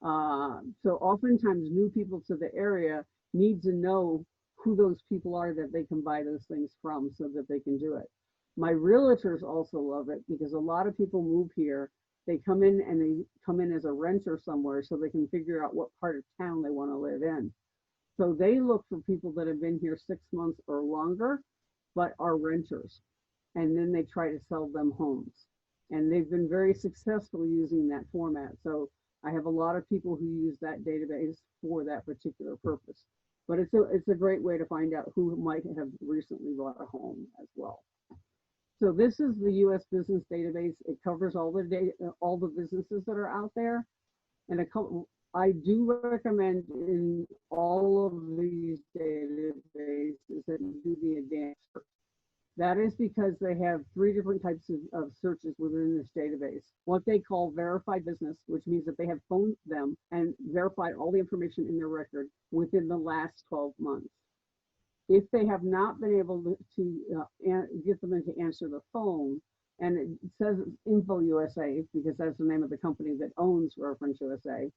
So oftentimes new people to the area need to know who those people are that they can buy those things from so that they can do it. My realtors also love it because a lot of people move here. They come in and they come in as a renter somewhere so they can figure out what part of town they want to live in. So they look for people that have been here 6 months or longer, but are renters. And then they try to sell them homes. And they've been very successful using that format. So I have a lot of people who use that database for that particular purpose. But it's a great way to find out who might have recently bought a home as well. So this is the U.S. Business Database. It covers all the businesses that are out there. And I do recommend in all of these databases that you do the advanced search. That is because they have 3 different types of searches within this database. What they call verified business, which means that they have phoned them and verified all the information in their record within the last 12 months. If they have not been able to get them in to answer the phone, and it says Info USA because that's the name of the company that owns Reference USA.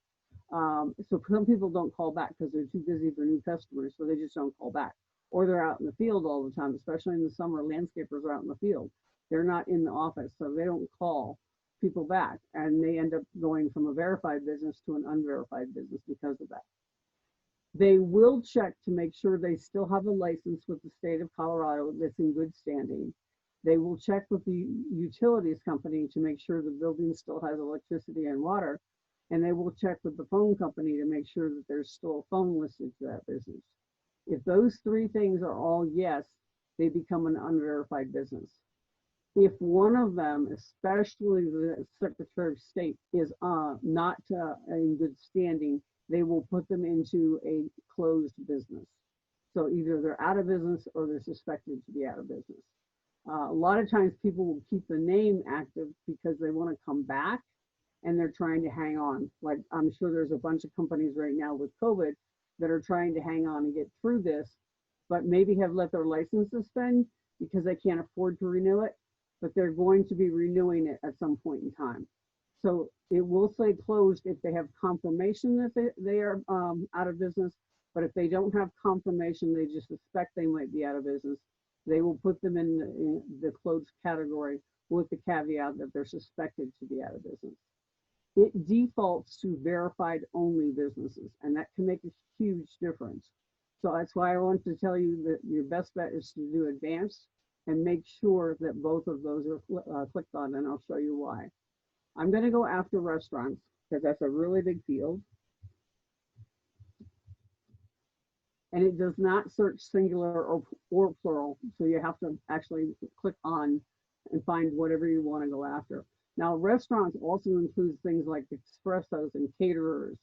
So some people don't call back because they're too busy for new customers, so they just don't call back. Or they're out in the field all the time, especially in the summer, landscapers are out in the field. They're not in the office, so they don't call people back, and they end up going from a verified business to an unverified business because of that. They will check to make sure they still have a license with the state of Colorado that's in good standing. They will check with the utilities company to make sure the building still has electricity and water. And they will check with the phone company to make sure that there's still a phone listed for that business. If those 3 things are all yes, they become an unverified business. If one of them, especially the Secretary of State, is not in good standing, they will put them into a closed business. So either they're out of business or they're suspected to be out of business. A lot of times people will keep the name active because they want to come back and they're trying to hang on. Like I'm sure there's a bunch of companies right now with COVID that are trying to hang on and get through this, but maybe have let their license suspend because they can't afford to renew it, but they're going to be renewing it at some point in time. So it will say closed if they have confirmation that they are out of business, but if they don't have confirmation, they just suspect they might be out of business, they will put them in the closed category with the caveat that they're suspected to be out of business. It defaults to verified only businesses, and that can make a huge difference. So that's why I want to tell you that your best bet is to do advanced and make sure that both of those are clicked on, and I'll show you why. I'm going to go after restaurants because that's a really big field. And it does not search singular or plural, so you have to actually click on and find whatever you want to go after. Now, restaurants also includes things like espressos and caterers.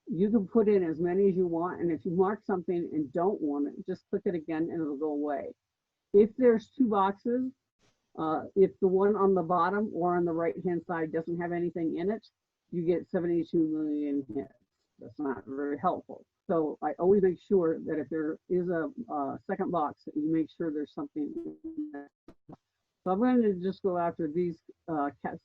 You can put in as many as you want, and if you mark something and don't want it, just click it again and it'll go away. If there's 2 boxes, if the one on the bottom or on the right-hand side doesn't have anything in it, you get 72 million hits. That's not very helpful. So I always make sure that if there is a second box, that you make sure there's something in there. So I'm going to just go after these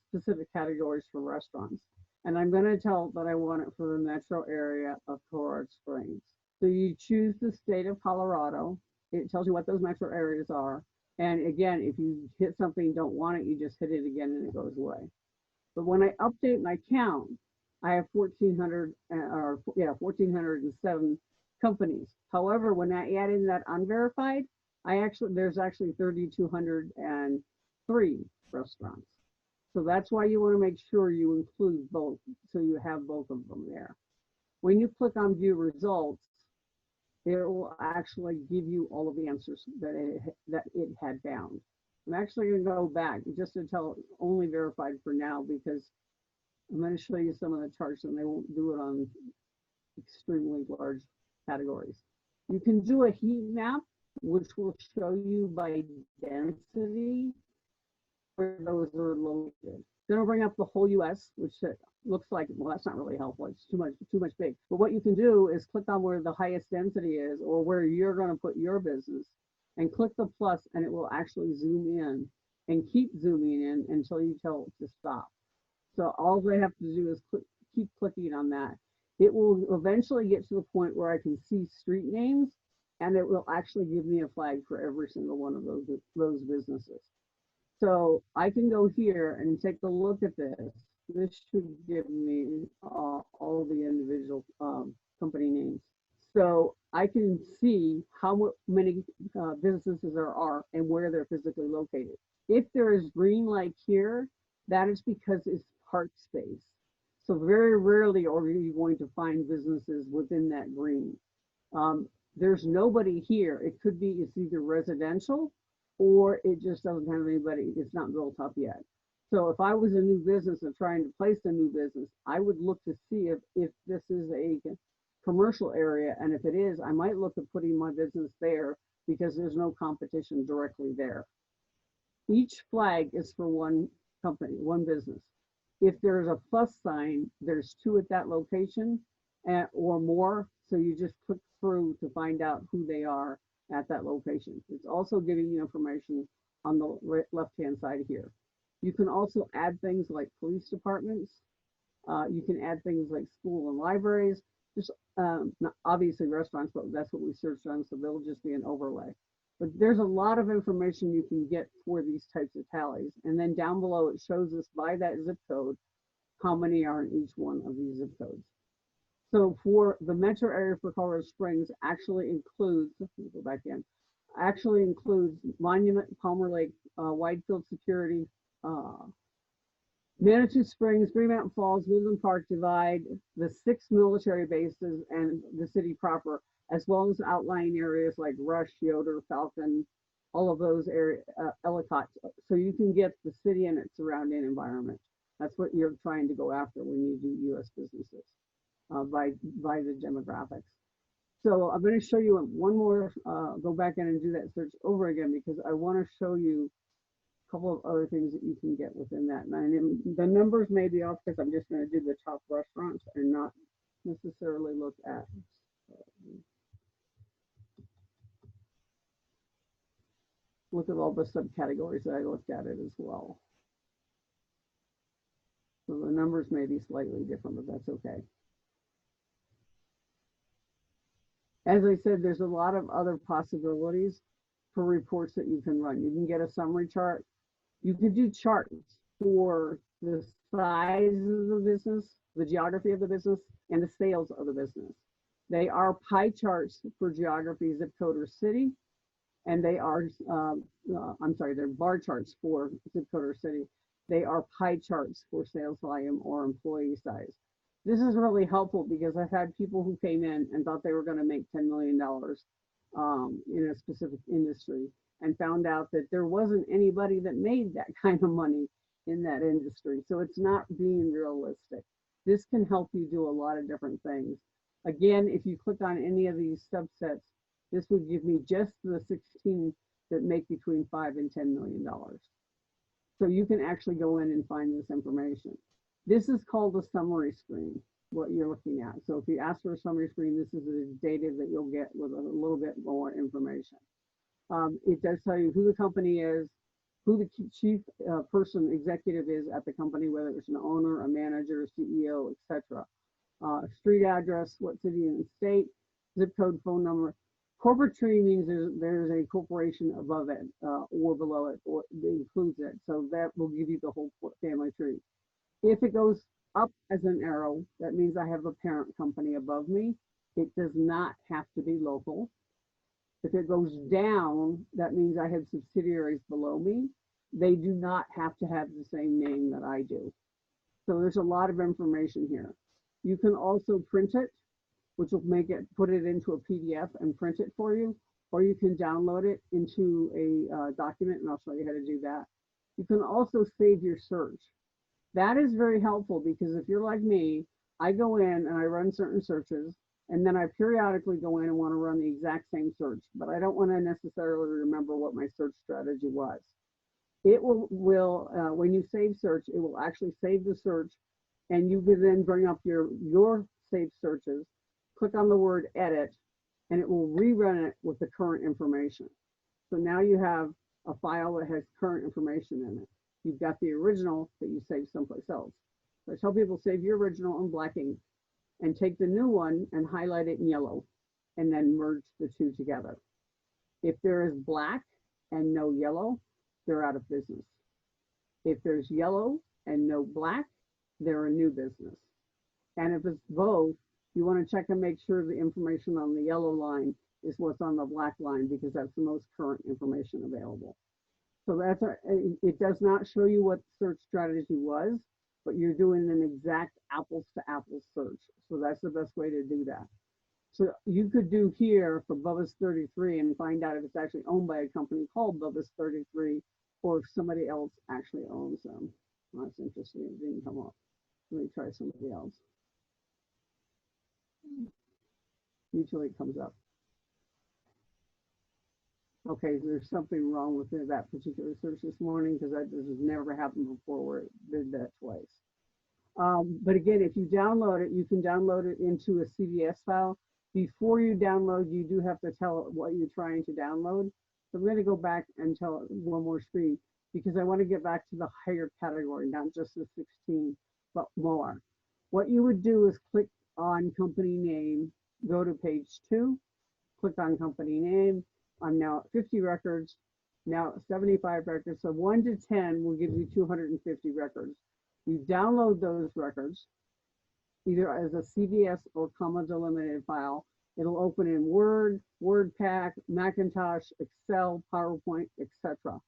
specific categories for restaurants. And I'm going to tell that I want it for the metro area of Colorado Springs. So you choose the state of Colorado. It tells you what those metro areas are. And again, if you hit something you don't want it, you just hit it again and it goes away. But when I update my count, I have 1,407 companies. However, when I add in that unverified, there's actually 3,203 restaurants. So that's why you want to make sure you include both, so you have both of them there. When you click on view results, it will actually give you all of the answers that it had found. I'm actually going to go back just until it's only verified for now, because I'm going to show you some of the charts and they won't do it on extremely large categories. You can do a heat map, which will show you by density where those are located. Then it'll bring up the whole US, which looks like, well, that's not really helpful. It's too much big. But what you can do is click on where the highest density is, or where you're going to put your business, and click the plus, and it will actually zoom in and keep zooming in until you tell it to stop. So all they have to do is keep clicking on that. It will eventually get to the point where I can see street names, and it will actually give me a flag for every single one of those businesses. So I can go here and take a look at this. This should give me all the individual company names. So I can see how many businesses there are and where they're physically located. If there is green like here, that is because it's park space. So very rarely are you going to find businesses within that green. There's nobody here. It could be it's either residential or it just doesn't have anybody. It's not built up yet. So if I was a new business and trying to place a new business, I would look to see if this is a commercial area, and if it is, I might look at putting my business there because there's no competition directly there. Each flag is for one company, one business. If there's a plus sign, there's two at that location or more, so you just click through to find out who they are at that location. It's also giving you information on the left-hand side here. You can also add things like police departments. You can add things like school and libraries. Just not obviously restaurants, but that's what we searched on, so they'll just be an overlay. But there's a lot of information you can get for these types of tallies. And then down below, it shows us by that zip code how many are in each one of these zip codes. So for the metro area for Colorado Springs actually includes, let me go back in, actually includes Monument, Palmer Lake, Widefield Security, Manitou Springs, Green Mountain Falls, Woodland Park Divide, the 6 military bases, and the city proper, as well as outlying areas like Rush, Yoder, Falcon, all of those areas, Ellicott. So you can get the city and its surrounding environment. That's what you're trying to go after when you do U.S. businesses by the demographics. So I'm going to show you one more, go back in and do that search over again, because I want to show you a couple of other things that you can get within that. And the numbers may be off because I'm just going to do the top restaurants and not necessarily look at. Look at all the subcategories that I looked at it as well. So the numbers may be slightly different, but that's okay. As I said, there's a lot of other possibilities for reports that you can run. You can get a summary chart. You can do charts for the size of the business, the geography of the business, and the sales of the business. They are pie charts for geography, zip code, or city. And they are, they're bar charts for zip code or city. They are pie charts for sales volume or employee size. This is really helpful because I've had people who came in and thought they were going to make $10 million in a specific industry and found out that there wasn't anybody that made that kind of money in that industry. So it's not being realistic. This can help you do a lot of different things. Again, if you click on any of these subsets, this would give me just the 16 that make between $5 and $10 million. So you can actually go in and find this information. This is called a summary screen, what you're looking at. So if you ask for a summary screen, this is the data that you'll get with a little bit more information. It does tell you who the company is, who the chief person executive is at the company, whether it's an owner, a manager, a CEO, etc. Street address, what city and state, zip code, phone number. Corporate tree means there's a corporation above it or below it, or it includes it. So that will give you the whole family tree. If it goes up as an arrow, that means I have a parent company above me. It does not have to be local. If it goes down, that means I have subsidiaries below me. they do not have to have the same name that I do. So there's a lot of information here. You can also print it, which will make it, put it into a PDF and print it for you, or you can download it into a document, and I'll show you how to do that. You can also save your search. That is very helpful because if you're like me, I go in and I run certain searches, and then I periodically go in and want to run the exact same search, but I don't want to necessarily remember what my search strategy was. It will when you save search, it will actually save the search, and you can then bring up your saved searches, click on the word edit, and it will rerun it with the current information. So now you have a file that has current information in it. You've got the original that you saved someplace else. So I tell people save your original in black ink and take the new one and highlight it in yellow and then merge the two together. If there is black and no yellow, they're out of business. If there's yellow and no black, they're a new business. And if it's both, you want to check and make sure the information on the yellow line is what's on the black line because that's the most current information available. So that's it does not show you what the search strategy was, but you're doing an exact apples to apples search. So that's the best way to do that. So you could do here for Bubba's 33 and find out if it's actually owned by a company called Bubba's 33 or if somebody else actually owns them. Well, that's interesting. It didn't come up. Let me try somebody else. Usually it comes up. Okay, there's something wrong with that particular search this morning because this has never happened before where it did that twice. But again, if you download it, you can download it into a CVS file. Before you download, you do have to tell it what you're trying to download. So I'm going to go back and tell it one more screen because I want to get back to the higher category, not just the 16, but more. What you would do is click on company name, go to page 2, click on company name. I'm now at 50 records, now at 75 records. So 1 to 10 will give you 250 records. You download those records, either as a CVS or comma delimited file. It'll open in Word, WordPack, Macintosh, Excel, PowerPoint, etc.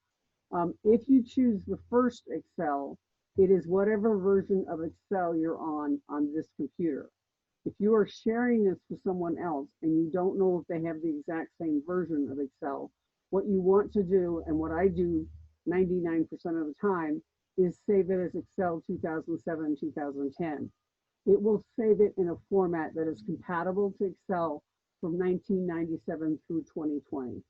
If you choose the first Excel, it is whatever version of Excel you're on this computer. If you are sharing this with someone else and you don't know if they have the exact same version of Excel, what you want to do, and what I do 99% of the time, is save it as Excel 2007, 2010. It will save it in a format that is compatible to Excel from 1997 through 2020.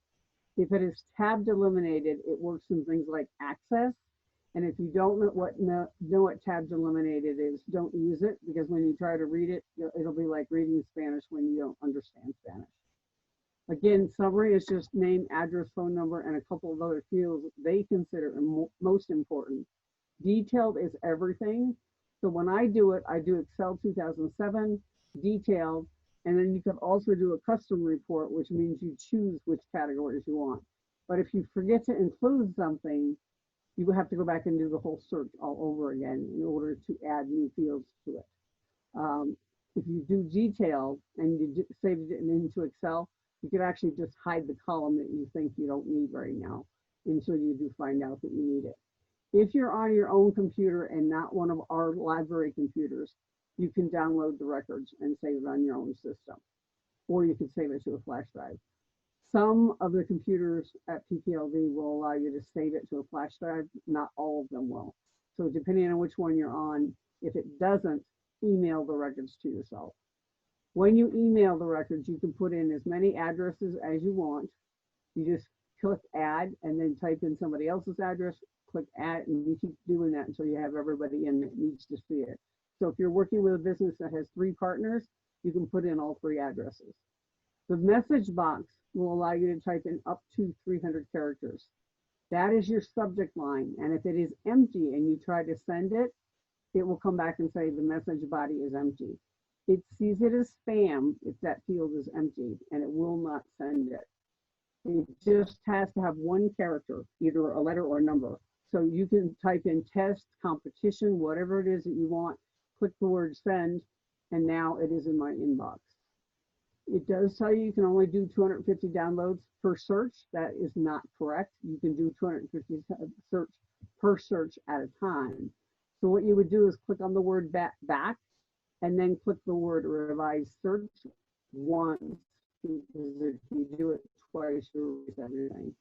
If it is tab delimited, it works in things like Access. And if you don't know what tab delimited is, don't use it because when you try to read it, it'll be like reading Spanish when you don't understand Spanish. Again, summary is just name, address, phone number, and a couple of other fields they consider most important. Detailed is everything. So when I do it, I do Excel 2007, detailed, and then you can also do a custom report, which means you choose which categories you want. But if you forget to include something, you will have to go back and do the whole search all over again in order to add new fields to it. If you do detailed and you save it into Excel, you can actually just hide the column that you think you don't need right now until you do find out that you need it. If you're on your own computer and not one of our library computers, you can download the records and save it on your own system, or you can save it to a flash drive. Some of the computers at PPLD will allow you to save it to a flash drive. Not all of them will. So depending on which one you're on, if it doesn't, email the records to yourself. When you email the records, you can put in as many addresses as you want. You just click add and then type in somebody else's address, click add, and you keep doing that until you have everybody in that needs to see it. So if you're working with a business that has 3 partners, you can put in all 3 addresses. The message box will allow you to type in up to 300 characters. That is your subject line. And if it is empty and you try to send it, it will come back and say the message body is empty. It sees it as spam if that field is empty, and it will not send it. It just has to have 1 character, either a letter or a number. So you can type in test, competition, whatever it is that you want, click the word send, and now it is in my inbox. It does tell you can only do 250 downloads per search. That is not correct. You can do 250 search per search at a time. So what you would do is click on the word back and then click the word revise search once, because if you do it twice, you erase everything.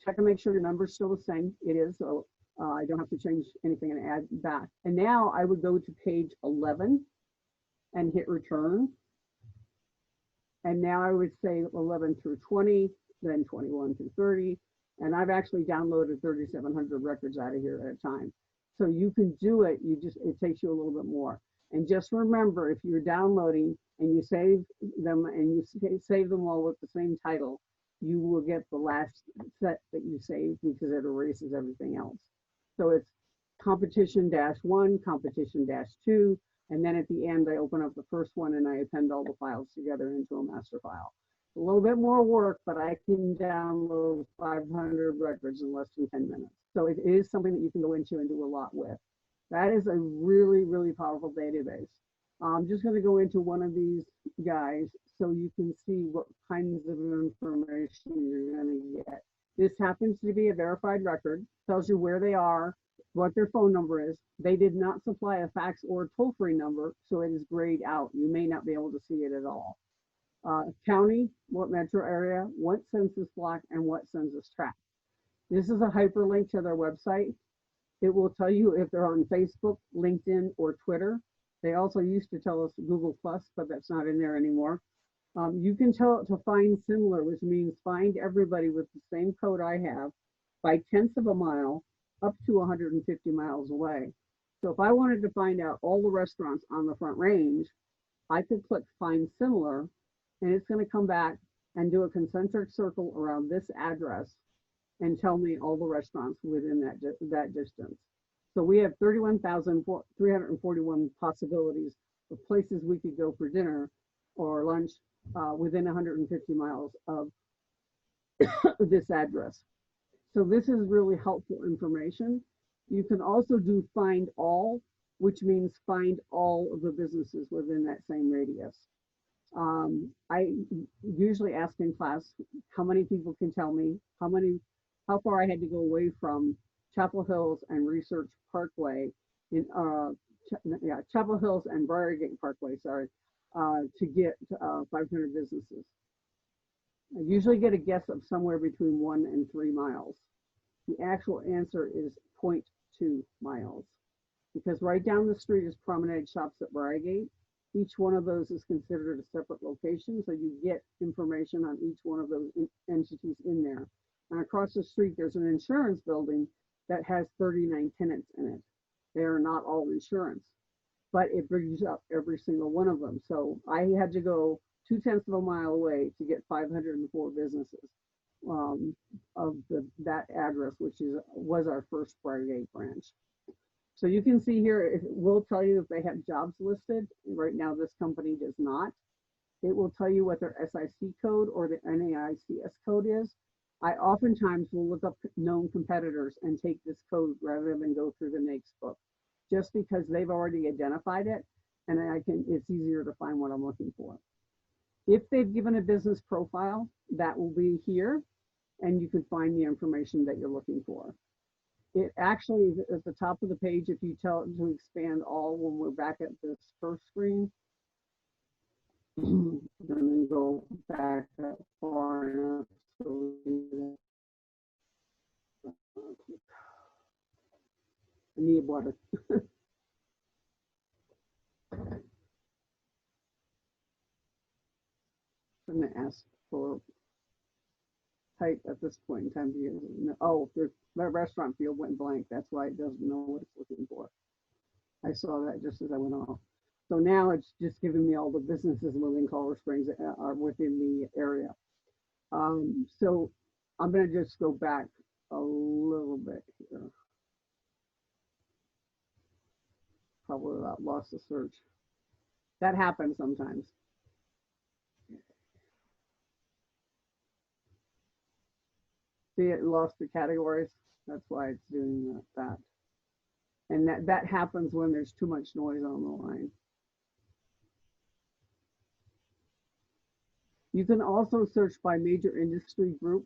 Check and make sure your number's still the same. It is, so I don't have to change anything and add back. And now I would go to page 11 and hit return. And now I would say 11 through 20, then 21 through 30. And I've actually downloaded 3,700 records out of here at a time. So you can do it, it takes you a little bit more. And just remember, if you're downloading and you save them and you save them all with the same title, you will get the last set that you saved because it erases everything else. So it's competition-1, competition-2, and then at the end, I open up the first one and I append all the files together into a master file. A little bit more work, but I can download 500 records in less than 10 minutes. So it is something that you can go into and do a lot with. That is a really, really powerful database. I'm just going to go into one of these guys so you can see what kinds of information you're going to get. This happens to be a verified record, tells you where they are, what their phone number is. They did not supply a fax or a toll-free number, so it is grayed out. You may not be able to see it at all. County, what metro area, what census block, and what census tract. This is a hyperlink to their website. It will tell you if they're on Facebook, LinkedIn, or Twitter. They also used to tell us Google+, but that's not in there anymore. You can tell it to find similar, which means find everybody with the same code I have by tenths of a mile up to 150 miles away. So if I wanted to find out all the restaurants on the Front Range, I could click Find Similar, and it's going to come back and do a concentric circle around this address and tell me all the restaurants within that distance. So we have 31,341 possibilities of places we could go for dinner or lunch within 150 miles of this address. So this is really helpful information. You can also do find all, which means find all of the businesses within that same radius. I usually ask in class how many people can tell me how far I had to go away from Chapel Hills and Research Parkway in Chapel Hills and Briargate Parkway, sorry, to get 500 businesses. I usually get a guess of somewhere between 1 and 3 miles. The actual answer is 0.2 miles, because right down the street is Promenade Shops at Briargate. Each one of those is considered a separate location, so you get information on each one of those entities in there. And across the street, there's an insurance building that has 39 tenants in it. They are not all insurance, but it brings up every single one of them. So I had to go 0.2 of a mile away to get 504 businesses of that address, which was our first Briargate branch. So you can see here, it will tell you if they have jobs listed. Right now, this company does not. It will tell you what their SIC code or the NAICS code is. I oftentimes will look up known competitors and take this code rather than go through the NAICS book, just because they've already identified it, and it's easier to find what I'm looking for. If they've given a business profile, that will be here, and you can find the information that you're looking for. It actually is at the top of the page. If you tell it to expand all when we're back at this first screen, then go back up far enough so I need water. I'm going to ask for type at this point in time. Oh, the restaurant field went blank. That's why it doesn't know what it's looking for. I saw that just as I went off. So now it's just giving me all the businesses within Colorado Springs that are within the area. So I'm going to just go back a little bit here. Probably lost the search. That happens sometimes. See, it lost the categories. That's why it's doing that. And that happens when there's too much noise on the line. You can also search by major industry group.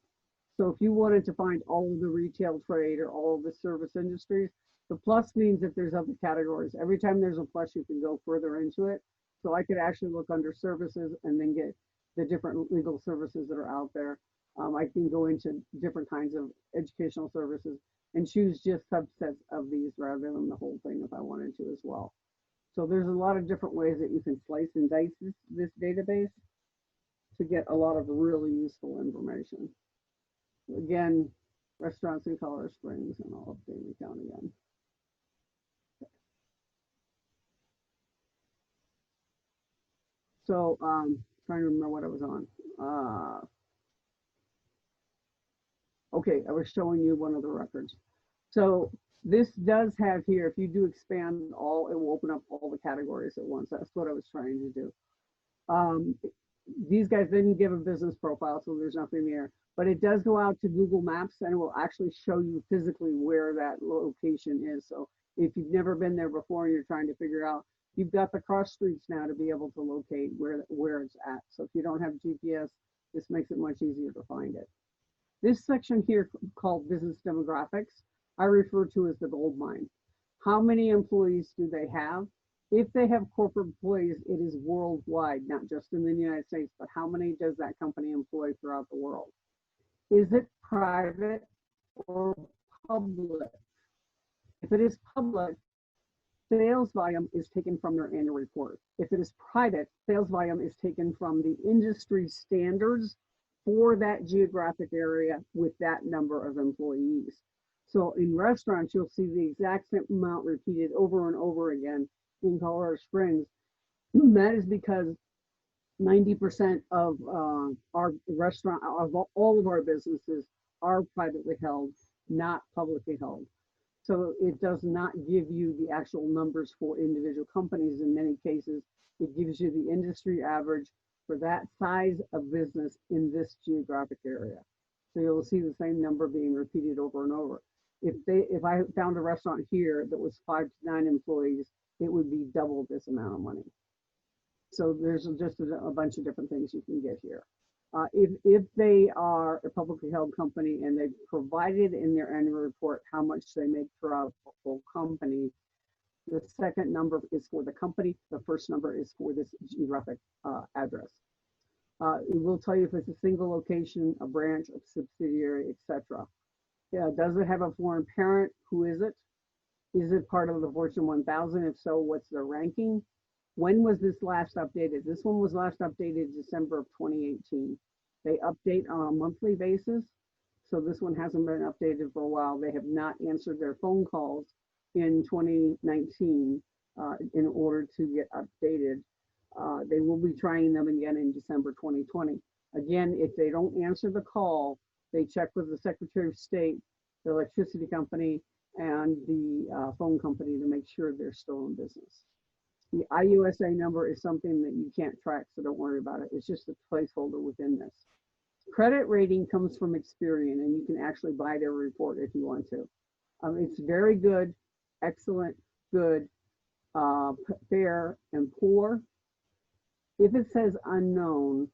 So if you wanted to find all of the retail trade or all of the service industries, the plus means that there's other categories. Every time there's a plus, you can go further into it. So I could actually look under services and then get the different legal services that are out there. I can go into different kinds of educational services and choose just subsets of these rather than the whole thing if I wanted to as well. So there's a lot of different ways that you can slice and dice this database to get a lot of really useful information. Again, restaurants in Colorado Springs, and I'll update the account again. So trying to remember what I was on. Okay, I was showing you one of the records. So this does have here, if you do expand all, it will open up all the categories at once. That's what I was trying to do. These guys didn't give a business profile, so there's nothing there. But it does go out to Google Maps and it will actually show you physically where that location is. So if you've never been there before and you're trying to figure out, you've got the cross streets now to be able to locate where it's at. So if you don't have GPS, this makes it much easier to find it. This section here called business demographics, I refer to as the gold mine. How many employees do they have? If they have corporate employees, it is worldwide, not just in the United States, but how many does that company employ throughout the world? Is it private or public? If it is public, sales volume is taken from their annual report. If it is private, sales volume is taken from the industry standards for that geographic area with that number of employees. So in restaurants, you'll see the exact same amount repeated over and over again in Colorado Springs. That is because 90% of our restaurant, of all of our businesses are privately held, not publicly held. So it does not give you the actual numbers for individual companies in many cases. It gives you the industry average for that size of business in this geographic area. So you'll see the same number being repeated over and over. If I found a restaurant here that was 5 to 9 employees, it would be double this amount of money. So there's just a bunch of different things you can get here. If they are a publicly held company and they've provided in their annual report how much they make throughout the whole company, the second number is for the company. The first number is for this geographic address. It will tell you if it's a single location, a branch, a subsidiary, etc. Yeah, does it have a foreign parent? Who is it? Is it part of the Fortune 1000? If so, what's their ranking? When was this last updated? This one was last updated December of 2018. They update on a monthly basis. So this one hasn't been updated for a while. They have not answered their phone calls in 2019 in order to get updated. They will be trying them again in December 2020. Again, if they don't answer the call, they check with the Secretary of State, the electricity company, and the phone company to make sure they're still in business. The IUSA number is something that you can't track, so don't worry about it. It's just a placeholder within this. Credit rating comes from Experian, and you can actually buy their report if you want to. It's very good, excellent, good, fair, and poor. If it says unknown,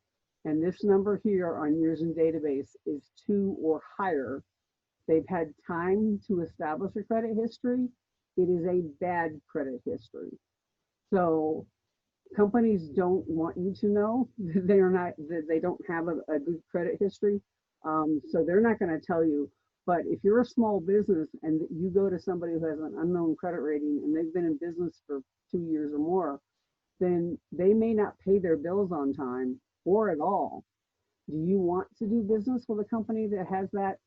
and this number here on years in database is 2 or higher, they've had time to establish a credit history. It is a bad credit history. So companies don't want you to know that they don't have a good credit history. So they're not going to tell you. But if you're a small business and you go to somebody who has an unknown credit rating and they've been in business for 2 years or more, then they may not pay their bills on time or at all. Do you want to do business with a company that has that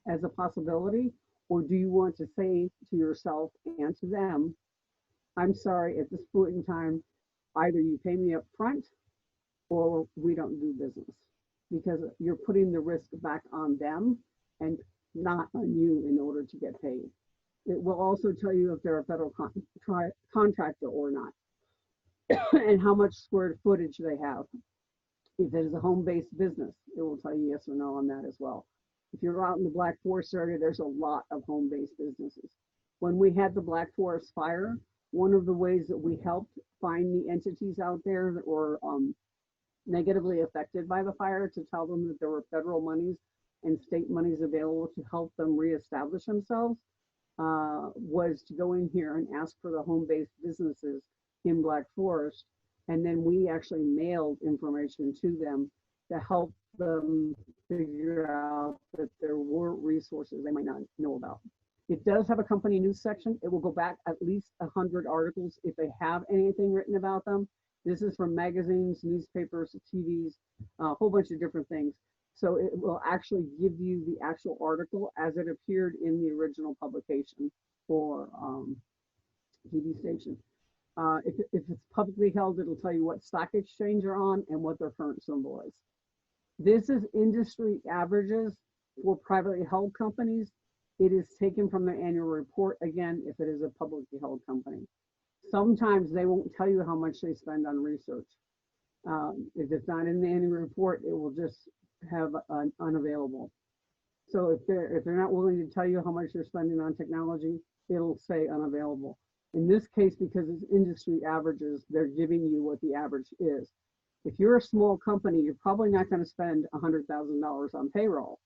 as a possibility? Or do you want to say to yourself and to them, I'm sorry, at this point in time, either you pay me up front or we don't do business, because you're putting the risk back on them and not on you in order to get paid. It will also tell you if they're a federal contractor or not and how much square footage they have. If it is a home-based business, it will tell you yes or no on that as well. If you're out in the Black Forest area, there's a lot of home-based businesses. When we had the Black Forest fire, one of the ways that we helped find the entities out there that were negatively affected by the fire to tell them that there were federal monies and state monies available to help them reestablish themselves, was to go in here and ask for the home-based businesses in Black Forest, and then we actually mailed information to them to help them figure out that there were resources they might not know about. It does have a company news section. It will go back at least 100 articles if they have anything written about them. This is from magazines, newspapers, TVs, a whole bunch of different things. So it will actually give you the actual article as it appeared in the original publication for TV station. If it's publicly held, it'll tell you what stock exchange you're on and what their current symbol is. This is industry averages for privately held companies. It is taken from the annual report, again, if it is a publicly held company. Sometimes they won't tell you how much they spend on research. If it's not in the annual report, it will just have unavailable. So if they're not willing to tell you how much they're spending on technology, it'll say unavailable. In this case, because it's industry averages, they're giving you what the average is. If you're a small company, you're probably not going to spend $100,000 on payroll.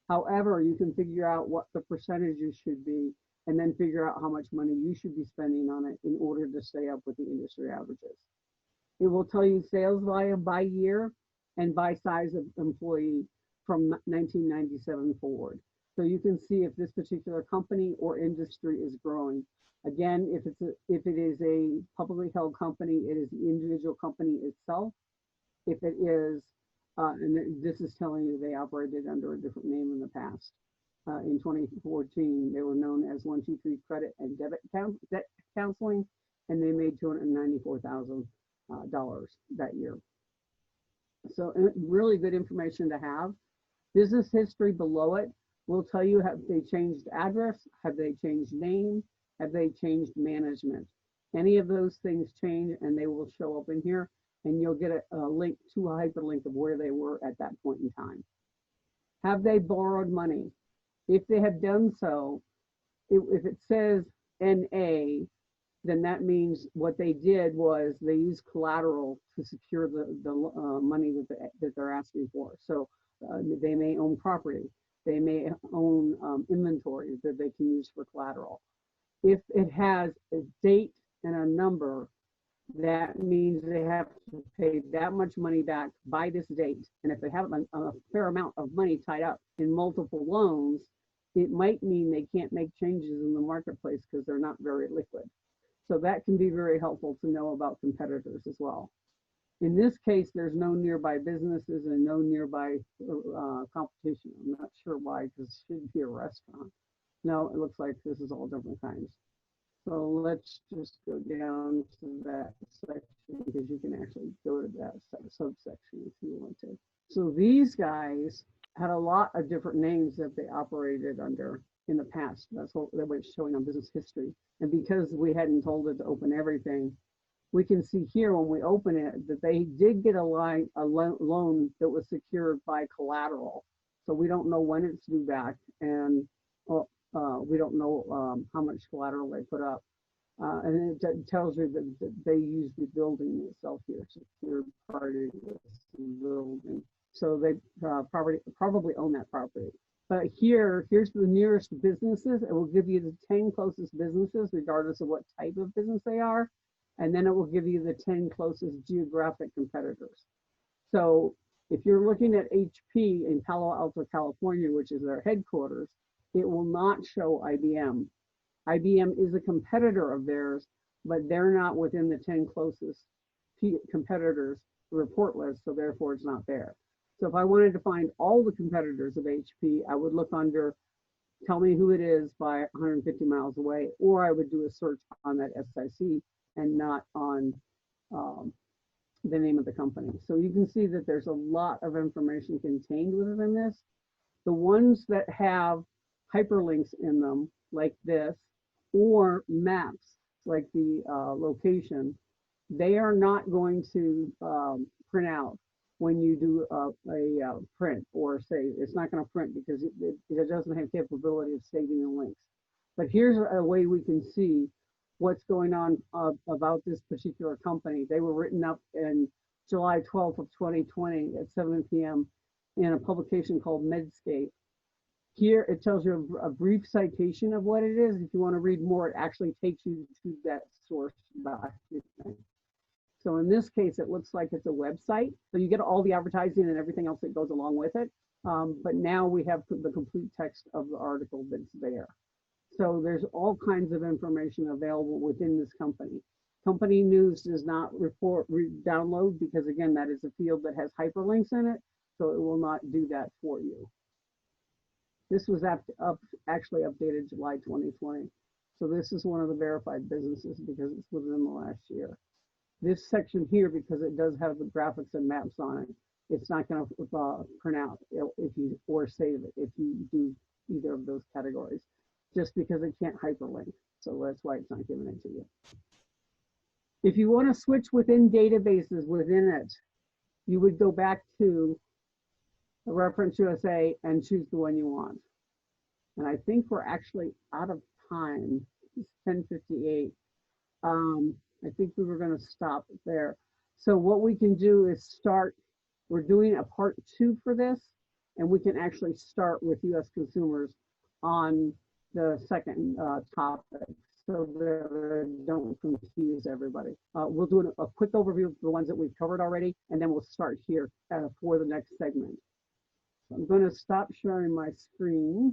However, you can figure out what the percentages should be and then figure out how much money you should be spending on it in order to stay up with the industry averages. It will tell you sales volume by year and by size of employee from 1997 forward. So you can see if this particular company or industry is growing. Again, if it is a publicly held company, it is the individual company itself. If it is, and this is telling you they operated under a different name in the past. In 2014, they were known as 123 Credit and Debit Counseling, and they made $294,000 that year. So really good information to have. Business history below it will tell you, have they changed address? Have they changed name? Have they changed management? Any of those things change and they will show up in here, and you'll get a link to a hyperlink of where they were at that point in time. Have they borrowed money? If they have done so, if it says NA, then that means what they did was they used collateral to secure the money that they're asking for. So they may own property. They may own inventory that they can use for collateral. If it has a date and a number, that means they have to pay that much money back by this date. And if they have a fair amount of money tied up in multiple loans, it might mean they can't make changes in the marketplace because they're not very liquid. So that can be very helpful to know about competitors as well. In this case, there's no nearby businesses and no nearby competition. I'm not sure why, because it should be a restaurant. No, it looks like this is all different kinds. So let's just go down to that section because you can actually go to that subsection if you want to. So these guys had a lot of different names that they operated under in the past. That's what it's showing on business history. And because we hadn't told it to open everything, we can see here when we open it that they did get a loan that was secured by collateral. So we don't know when it's due back, and we don't know how much collateral they put up. And it tells you that they use the building itself here, secured party building. So they probably own that property. But here's the nearest businesses. It will give you the 10 closest businesses, regardless of what type of business they are. And then it will give you the 10 closest geographic competitors. So if you're looking at HP in Palo Alto, California, which is their headquarters, it will not show IBM. IBM is a competitor of theirs, but they're not within the 10 closest competitors report list, so therefore it's not there. So if I wanted to find all the competitors of HP, I would look under, tell me who it is by 150 miles away, or I would do a search on that SIC and not on the name of the company. So you can see that there's a lot of information contained within this. The ones that have hyperlinks in them, like this, or maps, like the location, they are not going to print out when you do a print, or say it's not going to print because it doesn't have capability of saving the links. But here's a way we can see what's going on about this particular company. They were written up in July 12th of 2020 at 7 p.m. in a publication called Medscape. Here it tells you a brief citation of what it is. If you want to read more, it actually takes you to that source document. So in this case, it looks like it's a website. So you get all the advertising and everything else that goes along with it. But now we have the complete text of the article that's there. So there's all kinds of information available within this company. Company news does not download because, again, that is a field that has hyperlinks in it. So it will not do that for you. This was actually updated July 2020. So this is one of the verified businesses because it's within the last year. This section here, because it does have the graphics and maps on it, it's not going to print out if you or save it if you do either of those categories, just because it can't hyperlink. So that's why it's not giving it to you. If you want to switch within databases within it, you would go back to the Reference USA and choose the one you want. And I think we're actually out of time. It's 10:58. I think we were going to stop there. So what we can do is start. We're doing a part 2 for this, and we can actually start with U.S. consumers on the second topic, so that don't confuse everybody. We'll do a quick overview of the ones that we've covered already, and then we'll start here for the next segment. So I'm going to stop sharing my screen.